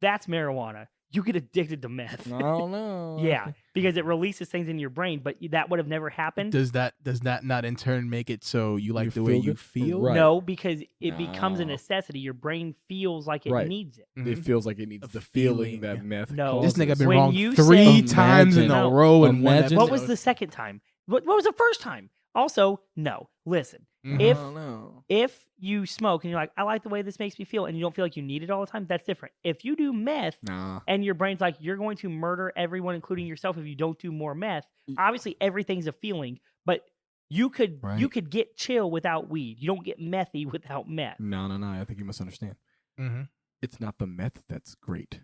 That's marijuana. You get addicted to meth. I don't know. Yeah, because it releases things in your brain, but that would have never happened. Does that not in turn make it so you like You the way feel you good? feel? Right. No, because it becomes a No. necessity. Your brain feels like it Right. needs it. It Mhm. feels like it needs A the feeling feeling. that meth No. This causes. nigga been When wrong you 3 say- times in a No. row in one Imagine- What episode. was the second time? What was the first time? Also, no. Listen, Mhm. if I don't know. if you smoke and you're like, I like the way this makes me feel, and you don't feel like you need it all the time, that's different. If you do meth Nah. and your brain's like, you're going to murder everyone, including yourself, if you don't do more meth, obviously everything's a feeling, but you could Right. get chill without weed. You don't get methy without meth. No. I think you misunderstand. Mhm. It's not the meth that's great.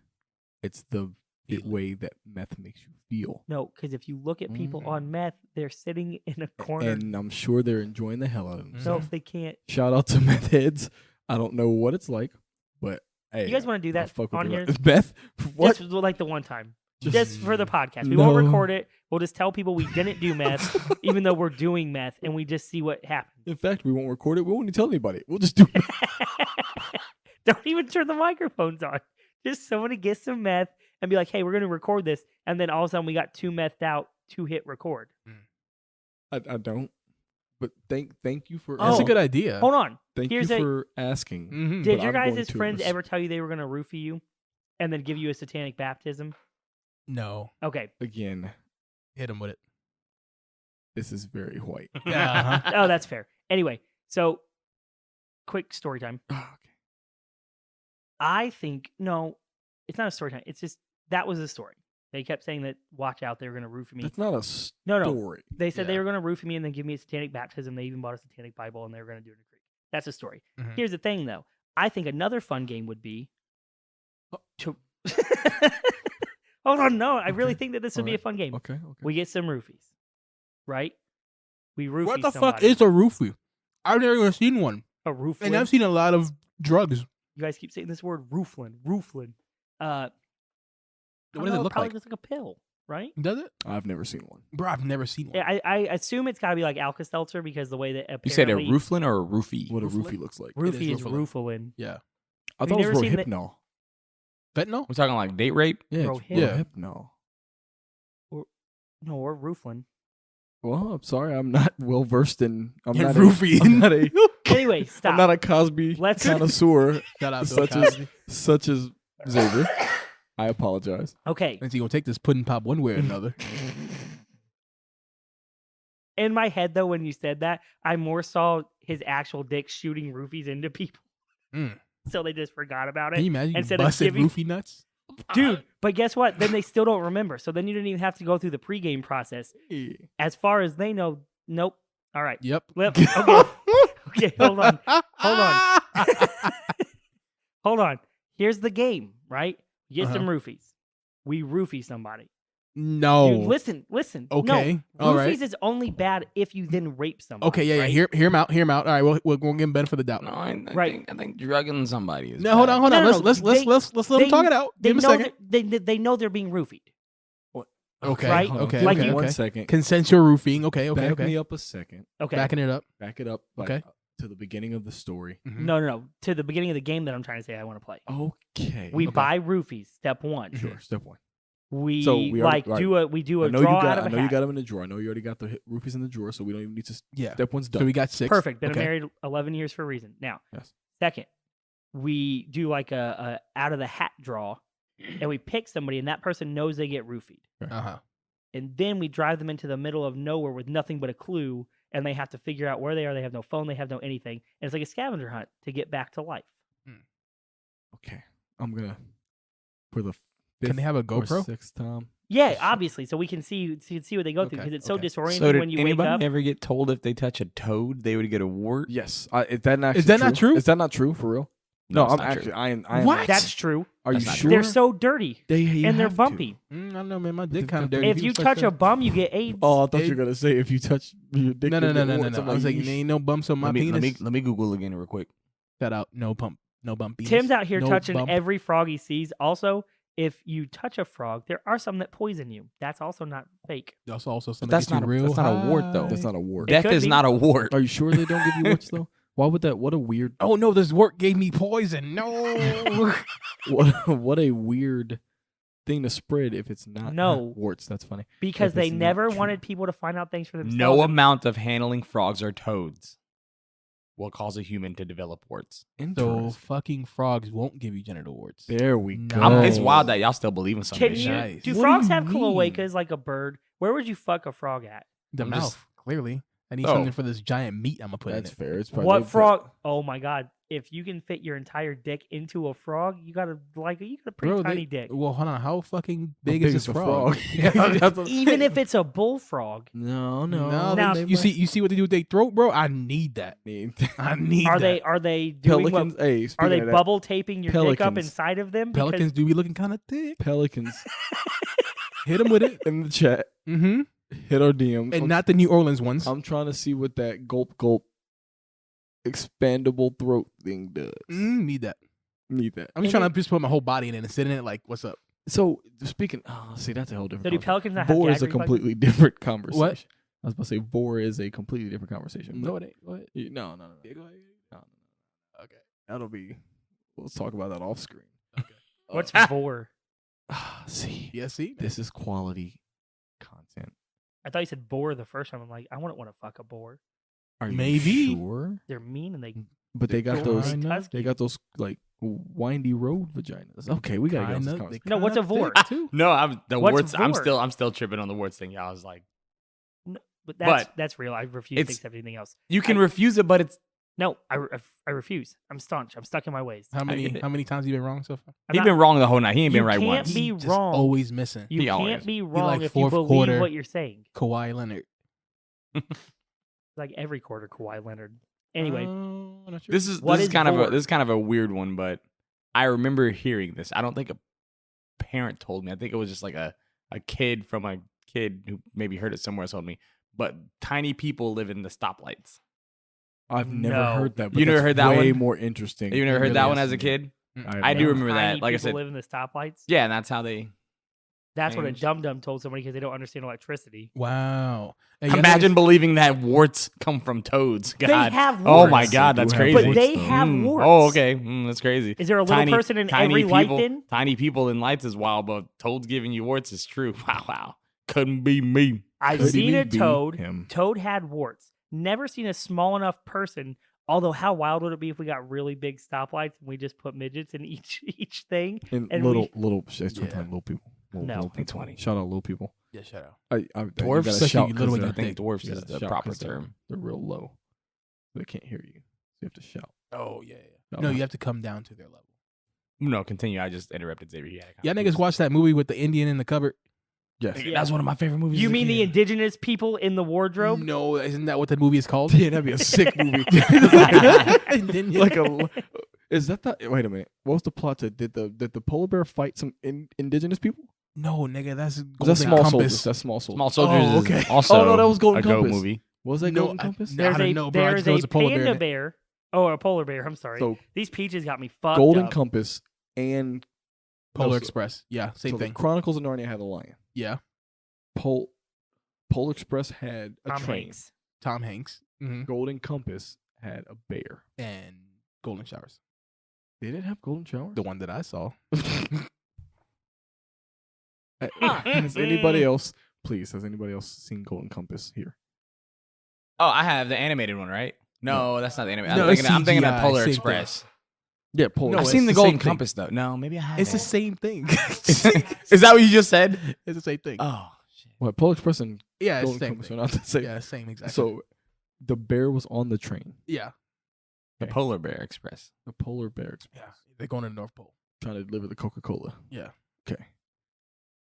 It's the way that meth makes you feel. No, because if you look at people on meth, they're sitting in a corner. And I'm sure they're enjoying the hell out of so themselves. if they can't, Shout out to meth heads. I don't know what it's like, but hey, you guys want to do I that fuck with on the here? meth? What? Just like the one time. Just for the podcast. We won't record it. We'll just tell people we didn't do meth, even though we're doing meth, and we just see what happens. In fact, we won't record it. We won't even tell anybody. We'll just do it. Don't even turn the microphones on. Just somebody get some meth and be like, hey, we're going to record this. And then all of a sudden we got 2 methed out to hit record. I don't. But thank you for. That's a good idea. Hold on. Thank you for asking. Mm-hmm. Did but your I'm going guys' to friends res- ever tell you they were going to roofie you and then give you a satanic baptism? No. Okay. Again, Hit him with it. this is very white. Yeah. Oh, that's fair. Anyway, so quick story time. Oh, okay. I think, no, it's not a story time. It's just, that was the story. They kept saying that, watch out, they were going to roofie me. That's not a story. No. They said they Yeah. were going to roofie me and then give me a satanic baptism. They even bought a satanic Bible and they were going to do it in a creek. That's a story. Mhm. Here's the thing, though. I think another fun game would be to. Hold on, no. I really think that this would be a fun game. Okay. We get some roofies, right? We roofie What the somebody. fuck is a roofie? I've never even seen one. a rooflin? And I've seen a lot of drugs. You guys keep saying this word, rooflin. Rooflin. I What don't does it know, look probably like? just like a pill, right? Does it? I've never seen one. Bro, I've never seen one. Yeah, I assume it's got to be like Alka-Seltzer because the way that apparently You said a rooflin or a roofie? What a Rooflin? roofie looks like. roofie is Roofalin. roofalin. Yeah. I Have thought you it never was seen that- Rohypnol. Fentanyl? We're talking like date rape. Yeah, Bro, it's yeah. Rohypnol. No, or rooflin. Well, I'm sorry, I'm not well versed in. I'm Yeah, not roofie. I'm not a. Anyway, stop. I'm not a Cosby Let's- connoisseur Shout out to such as such as Xavier. I apologize. Okay. And so you gonna take this pudding pop one way or another. In my head, though, when you said that, I more saw his actual dick shooting roofies into people. Mm. So they just forgot about Can you it. imagine Instead you of busted giving- roofie nuts? Dude, but guess what? Then they still don't remember. So then you didn't even have to go through the pregame process. As far as they know, nope. All right. Yep. Lip. Okay. Okay, hold on. Hold on. Here's the game, right? You get some roofies. We roofie somebody. No. Dude, listen. Okay. No, All roofies right. is only bad if you then rape somebody. Okay, yeah, right? Hear him out. All right, we'll give him benefit of the doubt. No, I Right. think drugging somebody is. No, hold on. No, no, Let's no. let him talk it out. They Give him a know second. they know they're being roofied. Okay. Right? Hold on, Okay. give Like me you- 1 second. Consensual roofing. Okay. Back me up a second. Okay. Backing it up. Back it up. Like, Okay. To the beginning of the story. Mhm. No. To the beginning of the game that I'm trying to say I want to play. Okay. We okay. buy roofies. Step one. Sure. Step one. We, So we already- right. do a I know draw you got. out of I a know hat. you got them in the drawer. I know you already got the roofies in the drawer, so we don't even need to. Yeah. Step one's done. So we got 6. Perfect. Been Okay. married 11 years for a reason. Now, Yes. second, we do like a out of the hat draw, and we pick somebody, and that person knows they get roofied. Uh-huh. And then we drive them into the middle of nowhere with nothing but a clue, and they have to figure out where they are. They have no phone. They have no anything. And it's like a scavenger hunt to get back to life. Okay. I'm gonna for the. Can they have a fifth or GoPro? sixth time? Yeah, obviously, so we can see what they go through Okay, because it's so okay. disorienting So did when you wake anybody up. ever get told if they touch a toad they would get a wart? Yes. Is that not? Is that not true? Is that not true for real? No, it's I'm not actually. true. I am. What? That's true. Are That's you not sure? They're so dirty You and they're have to. bumpy. I don't know, man. My dick If- kind of if- dirty. If you touch a bum, you get AIDS. Oh, I thought you It- were gonna say if you touch your dick. No. you'll get warts. I'm I was like, yeesh. there ain't no bumps on my Let penis. me Google again real quick. Shout out. No bump penis. Tim's out here No touching bump. every frog he sees. Also, if you touch a frog, there are some that poison you. That's also not fake. That's also something that's that gets not you a- real that's not a wart, though. high. That's not a wart. It Death could is be. not a wart. Are you sure they don't give you warts though? Why would that? What a weird. Oh no, this wart gave me poison. No. What a weird thing to spread if it's not No. warts. That's funny. Because If they it's not never true. wanted people to find out things for themselves. No amount of handling frogs or toads will cause a human to develop warts. So Interesting. fucking frogs won't give you genital warts. There we No. go. It's wild that y'all still believe in some of Can this you, shit. Nice. do What do frogs you have mean? cloacas like a bird? Where would you fuck a frog at? The I'm mouth, just- clearly. I need Oh. something for this giant meat I'm gonna put That's in it. fair. It's probably What frog? Oh my god! If you can fit your entire dick into a frog, you got a pretty Bro, tiny dick. Well, hold on. How fucking How big is this a frog? Yeah, that's what- Even if it's a bullfrog, no, No, Now- they you see what they do with their throat, bro? I need that. need I need are that. they doing pelicans. what? Hey, Are speaking they of that, bubble taping your dick up Pelicans. inside of them? Because- Pelicans do be looking kind of thick. Pelicans Hit them with it. in the chat? Mm-hmm. Hit our DMs. And not the New Orleans ones. I'm trying to see what that gulp expandable throat thing does. Need that. Need that. I'm just trying to just put my whole body in it and sit in it like, what's up? So speaking, see, that's a whole So different. do pelicans not have Vor gag is a reflexes? completely different conversation. What? I was about to say vor is a completely different conversation. No, it ain't. What? No. Yeah, go ahead. No. Okay. That'll be. Let's talk about that off screen. What's vor? See, Yeah, see? this is quality content. I thought you said boar the first time. I'm like, I wouldn't want to fuck a boar. Are you Maybe. sure? They're mean and they. But they got They're those. big tusky. They got those like windy road vaginas. Okay, we gotta get on this Kinda, conversation. No, what's a vor? too? No, I'm the What's warts. I'm vor? still tripping on the warts thing. Yeah, I was like, But But that's real. I refuse to it's- accept anything else. you can refuse it, but it's No, I refuse. I'm staunch. I'm stuck in my ways. How many times you been wrong so far? I'm he not- been wrong the whole night. He ain't been You right can't once. be Just wrong. Always missing. You He always can't is. be He wrong like if you fourth believe quarter. what you're saying. Kawhi Leonard. Like every quarter, Kawhi Leonard. Anyway, Not sure. This is What this is is kind of vor? a this is kind of a weird one, but I remember hearing this. I don't think a parent told me. I think it was just like a kid from a kid who maybe heard it somewhere else told me. But tiny people live in the stoplights. I've never No. heard that. But You never that's heard that way one? more interesting. You never It heard really that one is as a to me. kid? have I do never. remember tiny that. Like I people said, live in the stoplights. yeah, and that's how they That's what a changed. dum dum told somebody because they don't understand electricity. Wow. Hey, y'all imagine niggas- believing that warts come from toads. God. They have Oh my warts. God, They that's do have crazy. warts, But they though. have warts. Oh, okay. That's crazy. Is there a little person in every light people, then? Tiny people in lights is wild, but toads giving you warts is true. Wow. Couldn't be me. I've Could seen he a be toad. him? Toad had warts. Never seen a small enough person. Although, how wild would it be if we got really big stoplights and we just put midgets in each thing? And And little Yeah. little people. No. Little people. 20. Shout out little people. Yeah, shut up. Dwarfs? You gotta Such a shout little 'cause one, they're- I think think dwarfs you is gotta the shout proper 'cause term. They're real low. They can't hear you. So you have to shout. Oh, yeah. Shout No, out. you have to come down to their level. No, continue. I just interrupted Xavier. He had a Y'all conversation. niggas watch that movie with the Indian in the cupboard? Yes. Yeah. That's one of my favorite movies. You as a mean the kid. indigenous people in the wardrobe? No, isn't that what the movie is called? Yeah, that'd be a sick movie. Indian- like a. Is that the? Wait a minute. What was the plot? Did the polar bear fight some indigenous people? No, nigga, that's Was that Golden small Compass. soldiers? That's small soldiers. Small Soldiers Oh, is okay. also Oh, no, that was Golden a goat Compass. movie. Was that No, Golden I- Compass? no. I don't know, bro. I There's just know a it's a polar bear in panda it. bear. Oh, a polar bear. I'm sorry. So These peaches got me fucked Golden up. Compass and Polar no, so- Express. Yeah, same so thing. The Chronicles of Narnia had a lion. Yeah, Polar Express had a Tom train. Hanks. Tom Hanks. Golden Compass had a bear. And Golden Showers. They didn't have golden showers. The one that I saw. Has anybody else? Please, has anybody else seen Golden Compass here? Oh, I have the animated one, right? No, that's not the animated. No, it's I'm thinking of CGI, Polar same Express. Yeah, Polar. No, I've it's seen the the Golden same thing. Compass though. No, maybe I have. It's the same thing. Is that what you just said? It's the same thing. Oh shit. What Polar Express and Yeah, it's Golden the same Compass thing. are not the same. Yeah, same exactly. So the bear was on the train. yeah, The Polar Bear Express. The Polar Bear Express, yeah, they're going to the North Pole. trying to deliver the Coca-Cola. Yeah. Okay,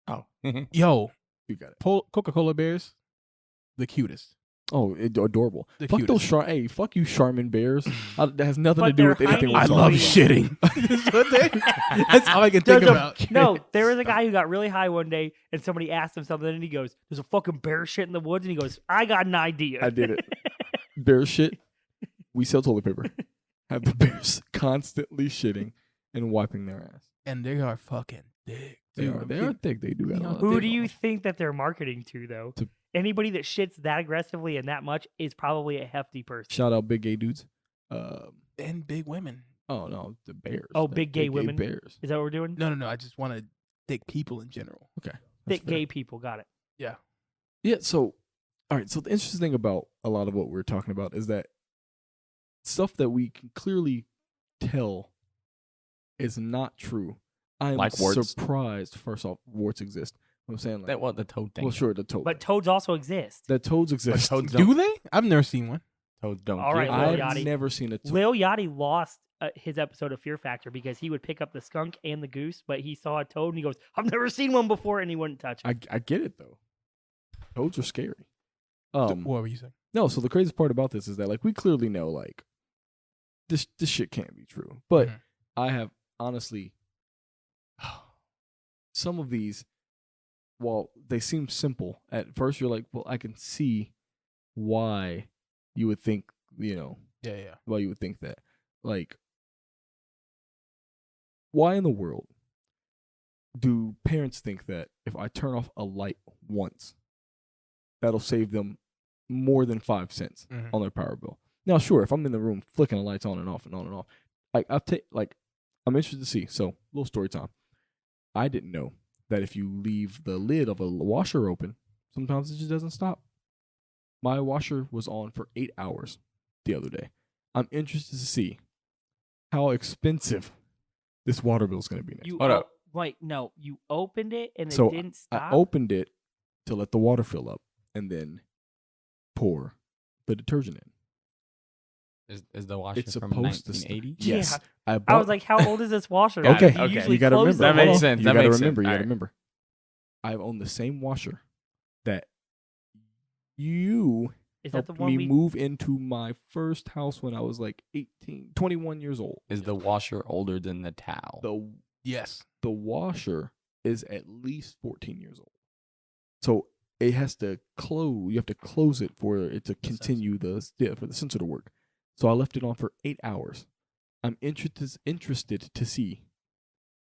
Oh. Yo, you got it. Coca-Cola bears, the cutest. Oh, adorable. The Fuck those cutest. fuck you, Charmin bears. That has nothing to But do with they're anything. tiny. we're I talking love about. shitting. That's all I can think There's a- about. No, there was a guy who got really high one day, and somebody asked him something, and he goes, "There's a fucking bear shit in the woods," and he goes, "I got an idea." I did it. Bear shit. We sell toilet paper. Have the bears constantly shitting and wiping their ass. And they are fucking thick. They dude. are. They are thick. They do got a Yeah, lot. Who of do thick you on. think that they're marketing to, though? To- Anybody that shits that aggressively and that much is probably a hefty person. Shout out big gay dudes. And big women. Oh no, the bears. Oh, The big gay women? bears. Is that what we're doing? No. I just want to thick people in general. Okay. Thick That's fair. gay people. Got it. Yeah. Yeah. So, all right. So the interesting thing about a lot of what we're talking about is that stuff that we can clearly tell is not true. I'm Like warts? surprised. First off, warts exist. I'm saying like, That what the toad thing. well, sure, the toad. But toads also exist. that toads But exist. toads don't. Do they? I've never seen one. Toads don't. All right, give Lil warts. Yachty. I've never seen a toad. Lil Yachty lost his episode of Fear Factor because he would pick up the skunk and the goose, but he saw a toad and he goes, "I've never seen one before," and he wouldn't touch it. I get it though. Toads are scary. What were you saying? No, so the craziest part about this is that like we clearly know like this shit can't be true. But Mhm. I have honestly some of these, while they seem simple at first, you're like, well, I can see why you would think, Yeah. why you would think that. Like, why in the world do parents think that if I turn off a light once, that'll save them more than 5 cents on their power bill? Now, sure, if I'm in the room flicking the lights on and off and on and off, I'm interested to see. So, little story time. I didn't know that if you leave the lid of a washer open, sometimes it just doesn't stop. My washer was on for 8 hours the other day. I'm interested to see how expensive this water bill is going to be next. You Hold up. Wait, no, you opened it and So it didn't stop. I opened it to let the water fill up and then pour the detergent in. Is the washer It's from supposed 1980? to. Yes. Yeah. I was like, how old is this washer? Okay, You okay. usually You gotta close remember. the That makes lid. sense. You That gotta makes remember. sense. You gotta Alright. remember. I've owned the same washer that you Is that the helped one me we? move into my first house when I was like 21 years old. Is the washer older than the towel? Yes. The washer is at least 14 years old. So it has to close. You have to close it for it to continue for the sensor to work. So I left it on for 8 hours. I'm interested to see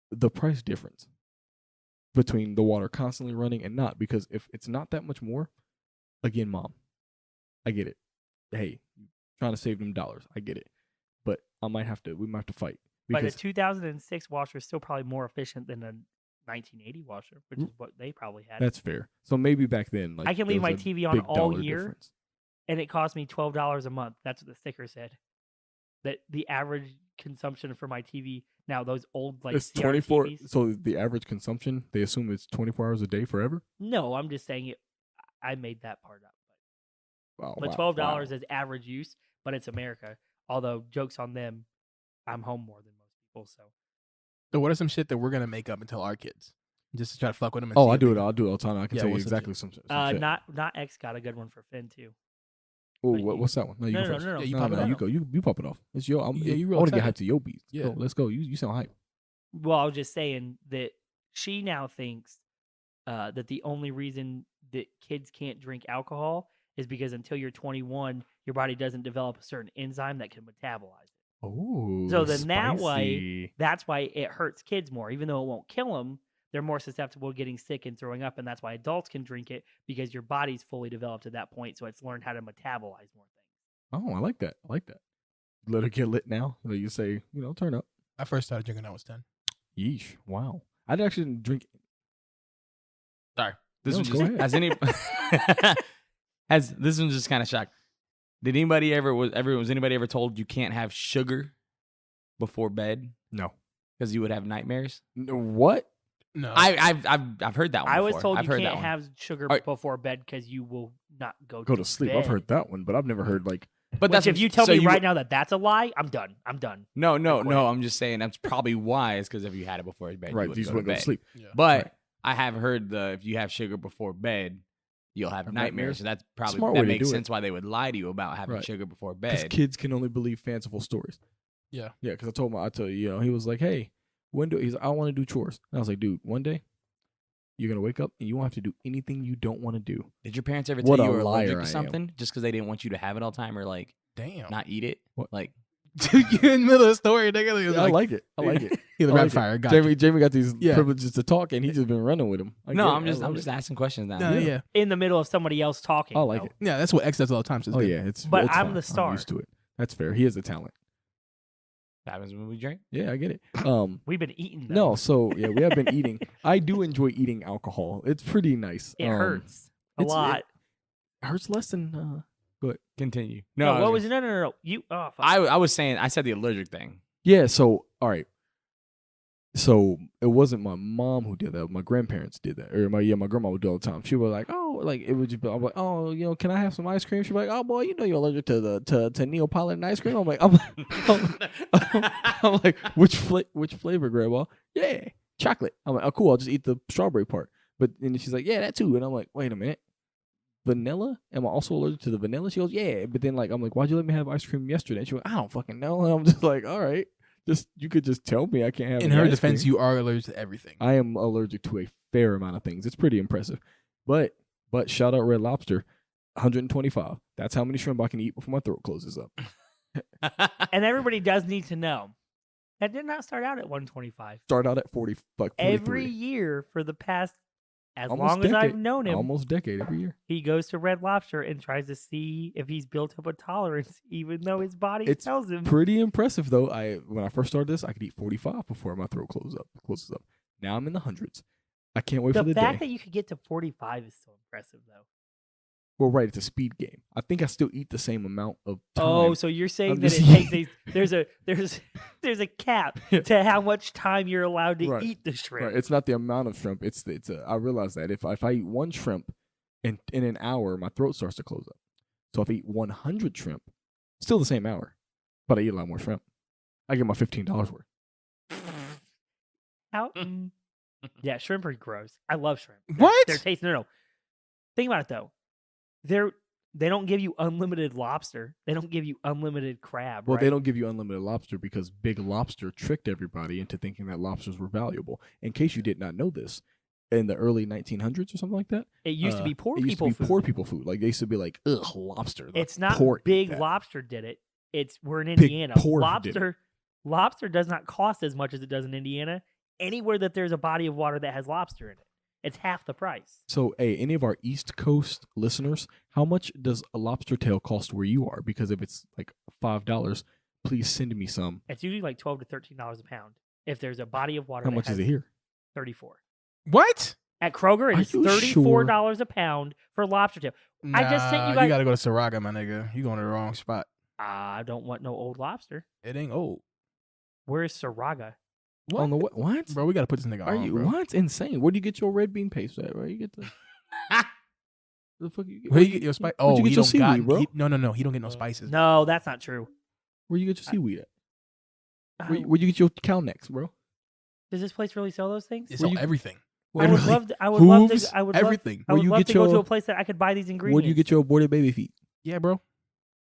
the price difference between the water constantly running and not, because if it's not that much more, again, Mom, I get it. Hey, trying to save them dollars, I get it. But we might have to fight. But a Because 2006 washer is still probably more efficient than a 1980 washer, which is what they probably had. that's fair. So maybe back then, like, I can there leave was my a TV on big all dollar year, difference. and it cost me $12 a month. That's what the sticker said. That the average consumption for my TV now, those old like It's CRT 24. TVs. So the average consumption, they assume it's 24 hours a day forever. No, I'm just saying it. I made that part up. Wow. But $12 is average use, but it's America. Although jokes on them, I'm home more than most people. So what are some shit that we're gonna make up and tell our kids, just to try to fuck with them? And Oh, see I if do they it. can- I'll do it all the time. I can Yeah, tell you what's some exactly some shit. Not X got a good one for Finn too. Oh, but you- what's that one? No, you No, go no, first. no, no. Yeah, you No, pop it no, off. you go. You pop it off. It's your. Yeah, you I real want to get excited. hyped to your beats. Yeah. Go, let's go. You sound hype. Well, I was just saying that she now thinks that the only reason that kids can't drink alcohol is because until you're 21, your body doesn't develop a certain enzyme that can metabolize it. Oh, So then that way, spicy. that's why it hurts kids more. Even though it won't kill them, they're more susceptible to getting sick and throwing up, and that's why adults can drink it, because your body's fully developed at that point, so it's learned how to metabolize more things. Oh, I like that. I like that. Let her get lit now. So you say, turn up. I first started drinking when I was 10. Yeesh. Wow. I actually didn't drink. Sorry. This No, was go just ahead. has any this one's just kind of shocked. Did anybody was anybody ever told you can't have sugar before bed No. because you would have nightmares? No, what? No, I've heard that one. I was before. told I've you heard that can't one. have sugar Alright. before bed because you will not Go to sleep. I've bed. heard that one, but I've never heard like. But Which that's if you tell so me you- right now that that's a lie, I'm done. I'm done. No, quit. I'm just saying that's probably why. Is because if you had it before bed, Right, you these wouldn't wouldn't go to bed. sleep. Yeah. But Right. I have heard if you have sugar before bed, you'll have Have nightmares. nightmares? So that's probably Smart that way to makes do it. sense why they would lie to you about having Right. sugar before Because bed. kids can only believe fanciful stories. Yeah. Yeah, because I tell you, he was like, hey, he's like, I want to do chores. And I was like, dude, one day you're going to wake up and you won't have to do anything you don't want to do. Did your parents ever What tell you a you were allergic liar I to am. something just because they didn't want you to have it all the time or like Damn. not eat it? What? Like You're in the middle of the story, nigga. Yeah, I like it. I like it. He's the I like rapid it. fire. Got Jamie got these Yeah. privileges to talk, and he's just been running with them. no, I'm just asking questions now. No, yeah. In the middle of somebody else talking. I like though. it. Yeah, that's what X does all the time. So it's Oh good. yeah, it's. But it's I'm fine. the star. I'm used to it. That's fair. He has the talent. That happens when we drink. Yeah, I get it. We've been eating. Them. No, so yeah, we have been eating. I do enjoy eating alcohol. It's pretty nice. It hurts a lot. It hurts less than. Continue. No, I what was was no. You. Oh, fuck. I was saying I said the allergic thing. Yeah. So all right. So it wasn't my mom who did that. My grandparents did that, or my grandma would do it all the time. She was like, oh, like it would just be. I'm like, oh, can I have some ice cream? She'd be like, oh boy, you're allergic to to Neapolitan ice cream. I'm like, I'm like, which flavor, grandma? Yeah, chocolate. I'm like, oh cool, I'll just eat the strawberry part. But then she's like, yeah, that too. And I'm like, wait a minute. Vanilla? Am I also allergic to the vanilla? She goes, yeah. But then I'm like, why'd you let me have ice cream yesterday? And she went, I don't fucking know. And I'm just like, all right. You could just tell me I can't have In any her ice defense, cream. you are allergic to everything. I am allergic to a fair amount of things. It's pretty impressive. But shout out Red Lobster, 125. That's how many shrimp I can eat before my throat closes up. And everybody does need to know That did not start out at 125. Start out at 40, like 43. Every year for the past, as Almost long as I've decade. known him, Almost decade every year. he goes to Red Lobster and tries to see if he's built up a tolerance, even though his body It's tells him. Pretty impressive though. When I first started this, I could eat 45 before my throat closes up. Now I'm in the hundreds. I can't wait for The the fact day. that you could get to 45 is so impressive, though. Well, right, it's a speed game. I think I still eat the same amount of time. Oh, so you're saying I'm that just- it takes there's a cap to how much time you're allowed to Right. eat the shrimp. Right, it's not the amount of shrimp. I realize that if I eat one shrimp in an hour, my throat starts to close up. So if I eat 100 shrimp, still the same hour, but I eat a lot more shrimp. I get my $15 worth. How? Yeah, shrimp are gross. I love shrimp. What? Their taste. No. Think about it though. They don't give you unlimited lobster. They don't give you unlimited crab. Well, right? they don't give you unlimited lobster because Big Lobster tricked everybody into thinking that lobsters were valuable. In case you did not know this, in the early 1900s or something like that, It used to be poor it used people to be food. poor people food. Like they used to be like, ugh, lobster. the It's not poor eat Big that." Lobster did it. We're in Big Indiana. Poor did it. Lobster does not cost as much as it does in Indiana. Anywhere that there's a body of water that has lobster in it, it's half the price. So, hey, any of our East Coast listeners, how much does a lobster tail cost where you are? Because if it's like $5, please send me some. It's usually like $12 to $13 a pound. If there's a body of water, How that much has is it here? 34. What? At Kroger, Are it's you $34 a pound for lobster tail. I just sent you guys. You gotta go to Saraga, my nigga. You going to the wrong spot. I don't want no old lobster. It ain't old. Where's Saraga? On the what? Bro, we gotta put this nigga Are on, you bro. what? Insane. Where do you get your red bean paste at? Where you get the fuck you get? Where you get your spice? where'd Oh, you get he your don't got. seaweed, bro? No. He don't get no spices. No, that's not true. Where you get your seaweed at? Uh, Where you get your cow necks, bro? Does this place really sell those things? It's Where all you- everything. I would Literally. love to. I would love Hooves, to. I would everything. Love, I Where would you love get to go to your- a place that I could buy these ingredients. Where do you get your aborted baby feet? Yeah, bro.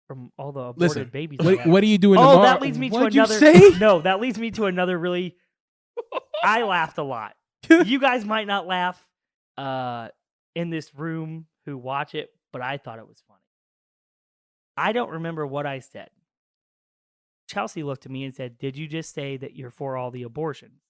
from all the aborted Listen, babies? What do you do in Oh, tomorrow? that leads me to What'd you another. say? No, that leads me to another really. I laughed a lot. You guys might not laugh in this room who watch it, but I thought it was funny. I don't remember what I said. Chelsea looked at me and said, "Did you just say that you're for all the abortions?"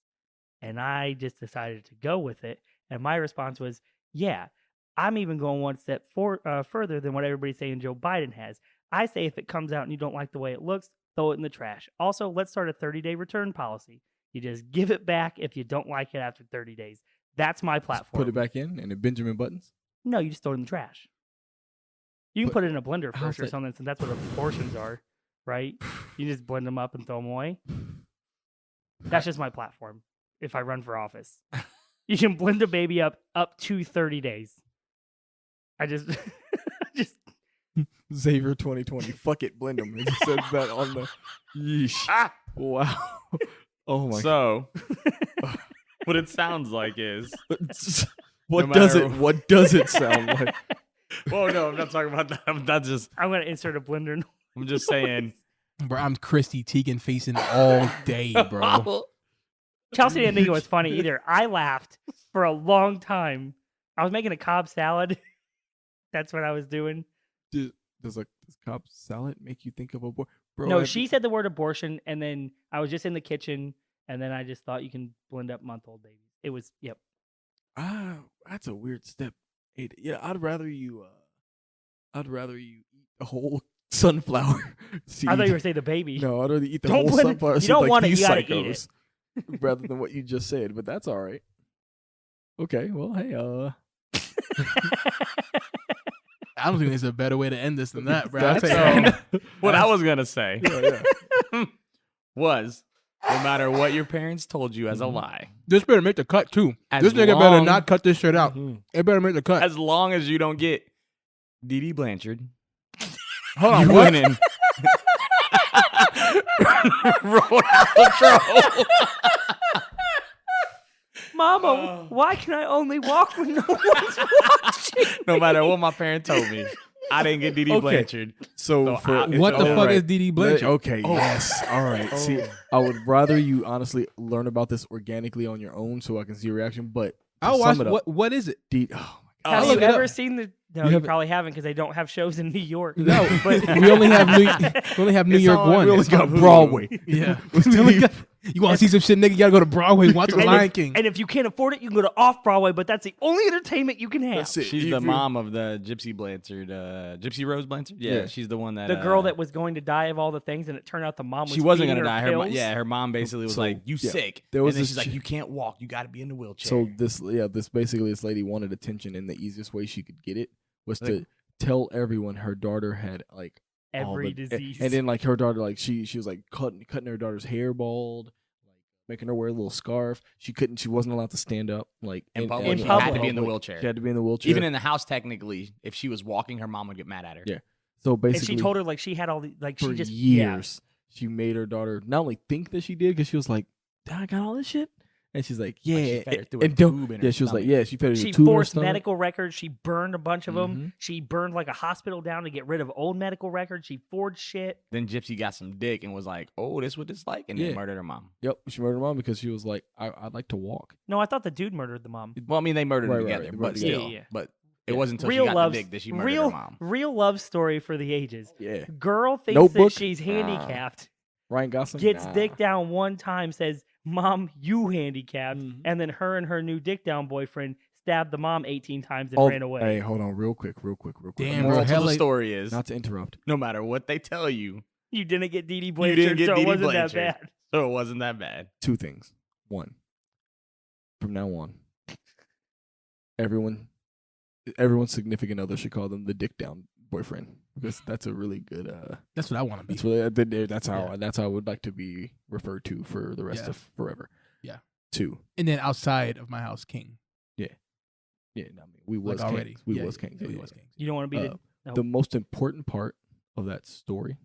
And I just decided to go with it. And my response was, "Yeah, I'm even going one step further than what everybody's saying Joe Biden has. I say if it comes out and you don't like the way it looks, throw it in the trash. Also, let's start a 30-day return policy. You just give it back if you don't like it after 30 days. That's my platform. Put it back in and the Benjamin Buttons. No, you just throw it in the trash. You can But put it in a blender how's first or that- something, since that's what abortions are, right? You just blend them up and throw them away. That's just my platform if I run for office. You can blend a baby up to 30 days. I just, just Xavier 2020. Fuck it, blend them. It just says that on the. Yeesh. Wow. Oh my. So, what it sounds like is. What No does matter- it? What does it sound like? Well, no, I'm not talking about that. I'm not just. I'm gonna insert a blender. I'm just saying. Bro, I'm Christy Teigen facing all day, bro. Chelsea didn't think it was funny either. I laughed for a long time. I was making a Cobb salad. That's what I was doing. Does Cobb salad make you think of a boy? Bro, No, she said the word abortion, and then I was just in the kitchen, and then I just thought you can blend up month-old babies. It was, yep. That's a weird step. Yeah, I'd rather you eat the whole sunflower seed. I thought you were saying the baby. No, I'd rather eat the Don't whole blend it. sunflower You seed don't like want it, these you gotta eat psychos, rather than what you just said. But that's all right. Okay, well, hey, I don't think there's a better way to end this than that, bro. That's What I was gonna say yeah. was, no matter what your parents told you as a lie, This better make the cut too. As This nigga better long- not cut this shit out. It better make the cut. as long as you don't get Dee Blanchard, Hold on, you what? winning. Roll outro. Mama, why can I only walk when no one's watching? No matter what my parents told me, I didn't get Dee Okay. Blanchard. So So for I- What the all fuck right. is DD Blanchard? Okay, yes, all right. See, I would rather you honestly learn about this organically on your own, so I can see your reaction. But to I'll watch. sum it up, What is it? oh Have I'll you look it up. ever seen the? No, You you haven't- probably haven't because they don't have shows in New York. No, but we only have New York It's one. on- we only It's got on Hulu. Broadway. Yeah. We only got You want to see some shit, nigga? You gotta go to Broadway and watch The Lion King. And if you can't afford it, you can go to Off-Broadway, but that's the only entertainment you can have. That's it. She's the mom of the Gypsy Blanchard, Gypsy Rose Blanchard. Yeah, she's the one that the girl that was going to die of all the things, and it turned out the mom was. She wasn't going to die. Her mom basically was like, "You sick." There was and then this she's like, "You can't walk. You got to be in the wheelchair." So this lady wanted attention, and the easiest way she could get it was to tell everyone her daughter had like every disease, and then like her daughter, like she was like cutting her daughter's hair bald, like making her wear a little scarf. She wasn't allowed to stand up, like in public. In She public. had to be in the wheelchair. She had to be in the wheelchair. Even in the house, technically, if she was walking, her mom would get mad at her. Yeah. So basically, and she told her like she had all the like for she just years she made her daughter not only think that she did because she was like, I got all this shit. And she's like, yeah, she fed her through a and tube in her she was like, stomach. yeah, she fed her She tube in her forced stomach. medical records. She burned a bunch of them. Mhm. She burned like a hospital down to get rid of old medical records. She forged shit. Then Gypsy got some dick and was like, "Oh, this what it's like," and then murdered her mom. Yep, she murdered her mom because she was like, I'd like to walk. No, I thought the dude murdered the mom. Well, I mean, they murdered her Right, together, right, but right. still, Yeah. but it wasn't until Real she got love, the dick that she murdered her mom. real love story for the ages. Yeah, Girl thinks Notebook? that she's Nah. handicapped. Ryan Gosling Gets Nah. dick down one time, says, "Mom, you handicapped," and then her and her new dick down boyfriend stabbed the mom 18 times and ran away. Hey, hold on, real quick. Damn, The bro, moral to hell the ain't- story is, Not to interrupt. no matter what they tell you, You didn't get Dee Dee you Blanchard, didn't get so Dee it Dee wasn't that Blanchard, bad. so it wasn't that bad. Two things. One, from now on, everyone's significant other should call them the dick down boyfriend because that's a really good. That's what I want to be. That's really that's how I would like to be referred to for the rest of forever. Yeah. Two. And then outside of my house, King. Yeah, I mean, we was Like already. kings. We Yeah, was kings. yeah, we Yeah. was Kings. You don't want to be no. The most important part of that story,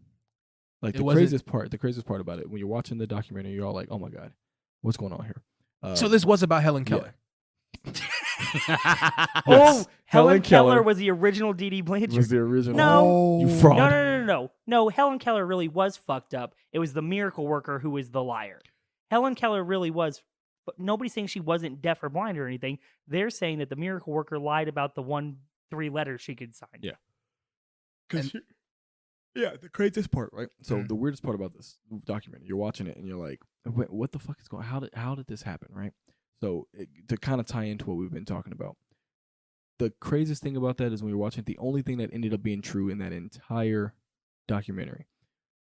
like It the wasn't- craziest part about it, when you're watching the documentary, you're all like, "Oh my god, what's going on here?" So this was about Helen Keller. Oh, Helen Helen Keller Keller was the original Dee Dee Blanchard. was the original. No. You fraud. No, Helen Keller really was fucked up. It was the miracle worker who was the liar. Helen Keller really was. But nobody's saying she wasn't deaf or blind or anything. They're saying that the miracle worker lied about the 3 letters she could sign. Yeah. The craziest part, right? So Mhm. the weirdest part about this documentary, you're watching it and you're like, "Wait, what the fuck is going? How did this happen?" Right? So to kind of tie into what we've been talking about, the craziest thing about that is when you're watching it, the only thing that ended up being true in that entire documentary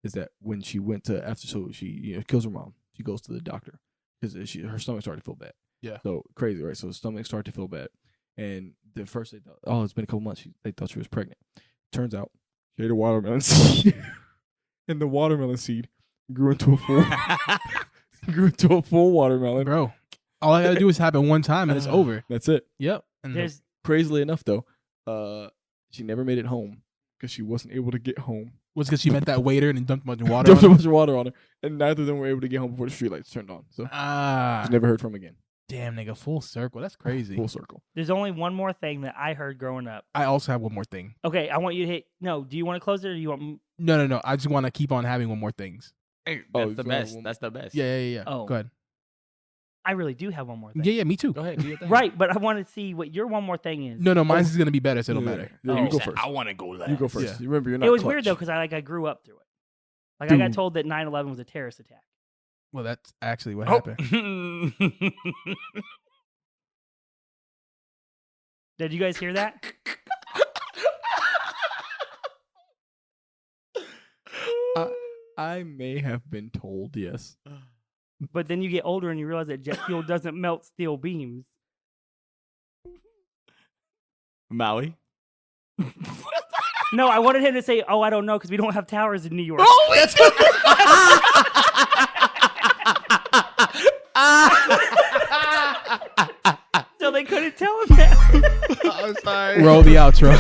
is that when she went to she kills her mom, she goes to the doctor because her stomach started to feel bad. Yeah. So crazy, right? So the stomach started to feel bad, and the first they thought, oh, it's been a couple months. They thought she was pregnant. Turns out she ate a watermelon seed, and the watermelon seed grew into a full watermelon. Bro, all I got to do is happen one time and it's over. That's it. Yep. And There's Crazily enough, though, she never made it home because she wasn't able to get home. was because she met that waiter and dumped a bunch of water Dumped a on her. bunch of water on her, and neither of them were able to get home before the streetlights turned on. So Ah, she's never heard from again. damn, nigga, full circle. That's crazy. Full circle. there's only one more thing that I heard growing up. I also have one more thing. Okay, I want you to hit. No, do you want to close it or do you want? No. I just want to keep on having one more things. Hey, Oh, that's the you best. want- That's the best. Yeah. Oh. Go ahead. I really do have one more thing. Yeah, me too. Go ahead. Do your thing. Right, but I want to see what your one more thing is. No, mine's is gonna be better, so it don't Yeah. matter. Yeah, Oh. you go said, first. I want to go last. You go first. Yeah. You remember, you're not. It was clutch. weird though because I grew up through it. Like I got Dude. told that 9/11 was a terrorist attack. Well, that's actually what Oh. happened. Did you guys hear that? I may have been told, yes. But then you get older and you realize that jet fuel doesn't melt steel beams. Maui. No, I wanted him to say, "Oh, I don't know," because we don't have towers in New York. So they couldn't tell him that. I'm sorry. Roll the outro.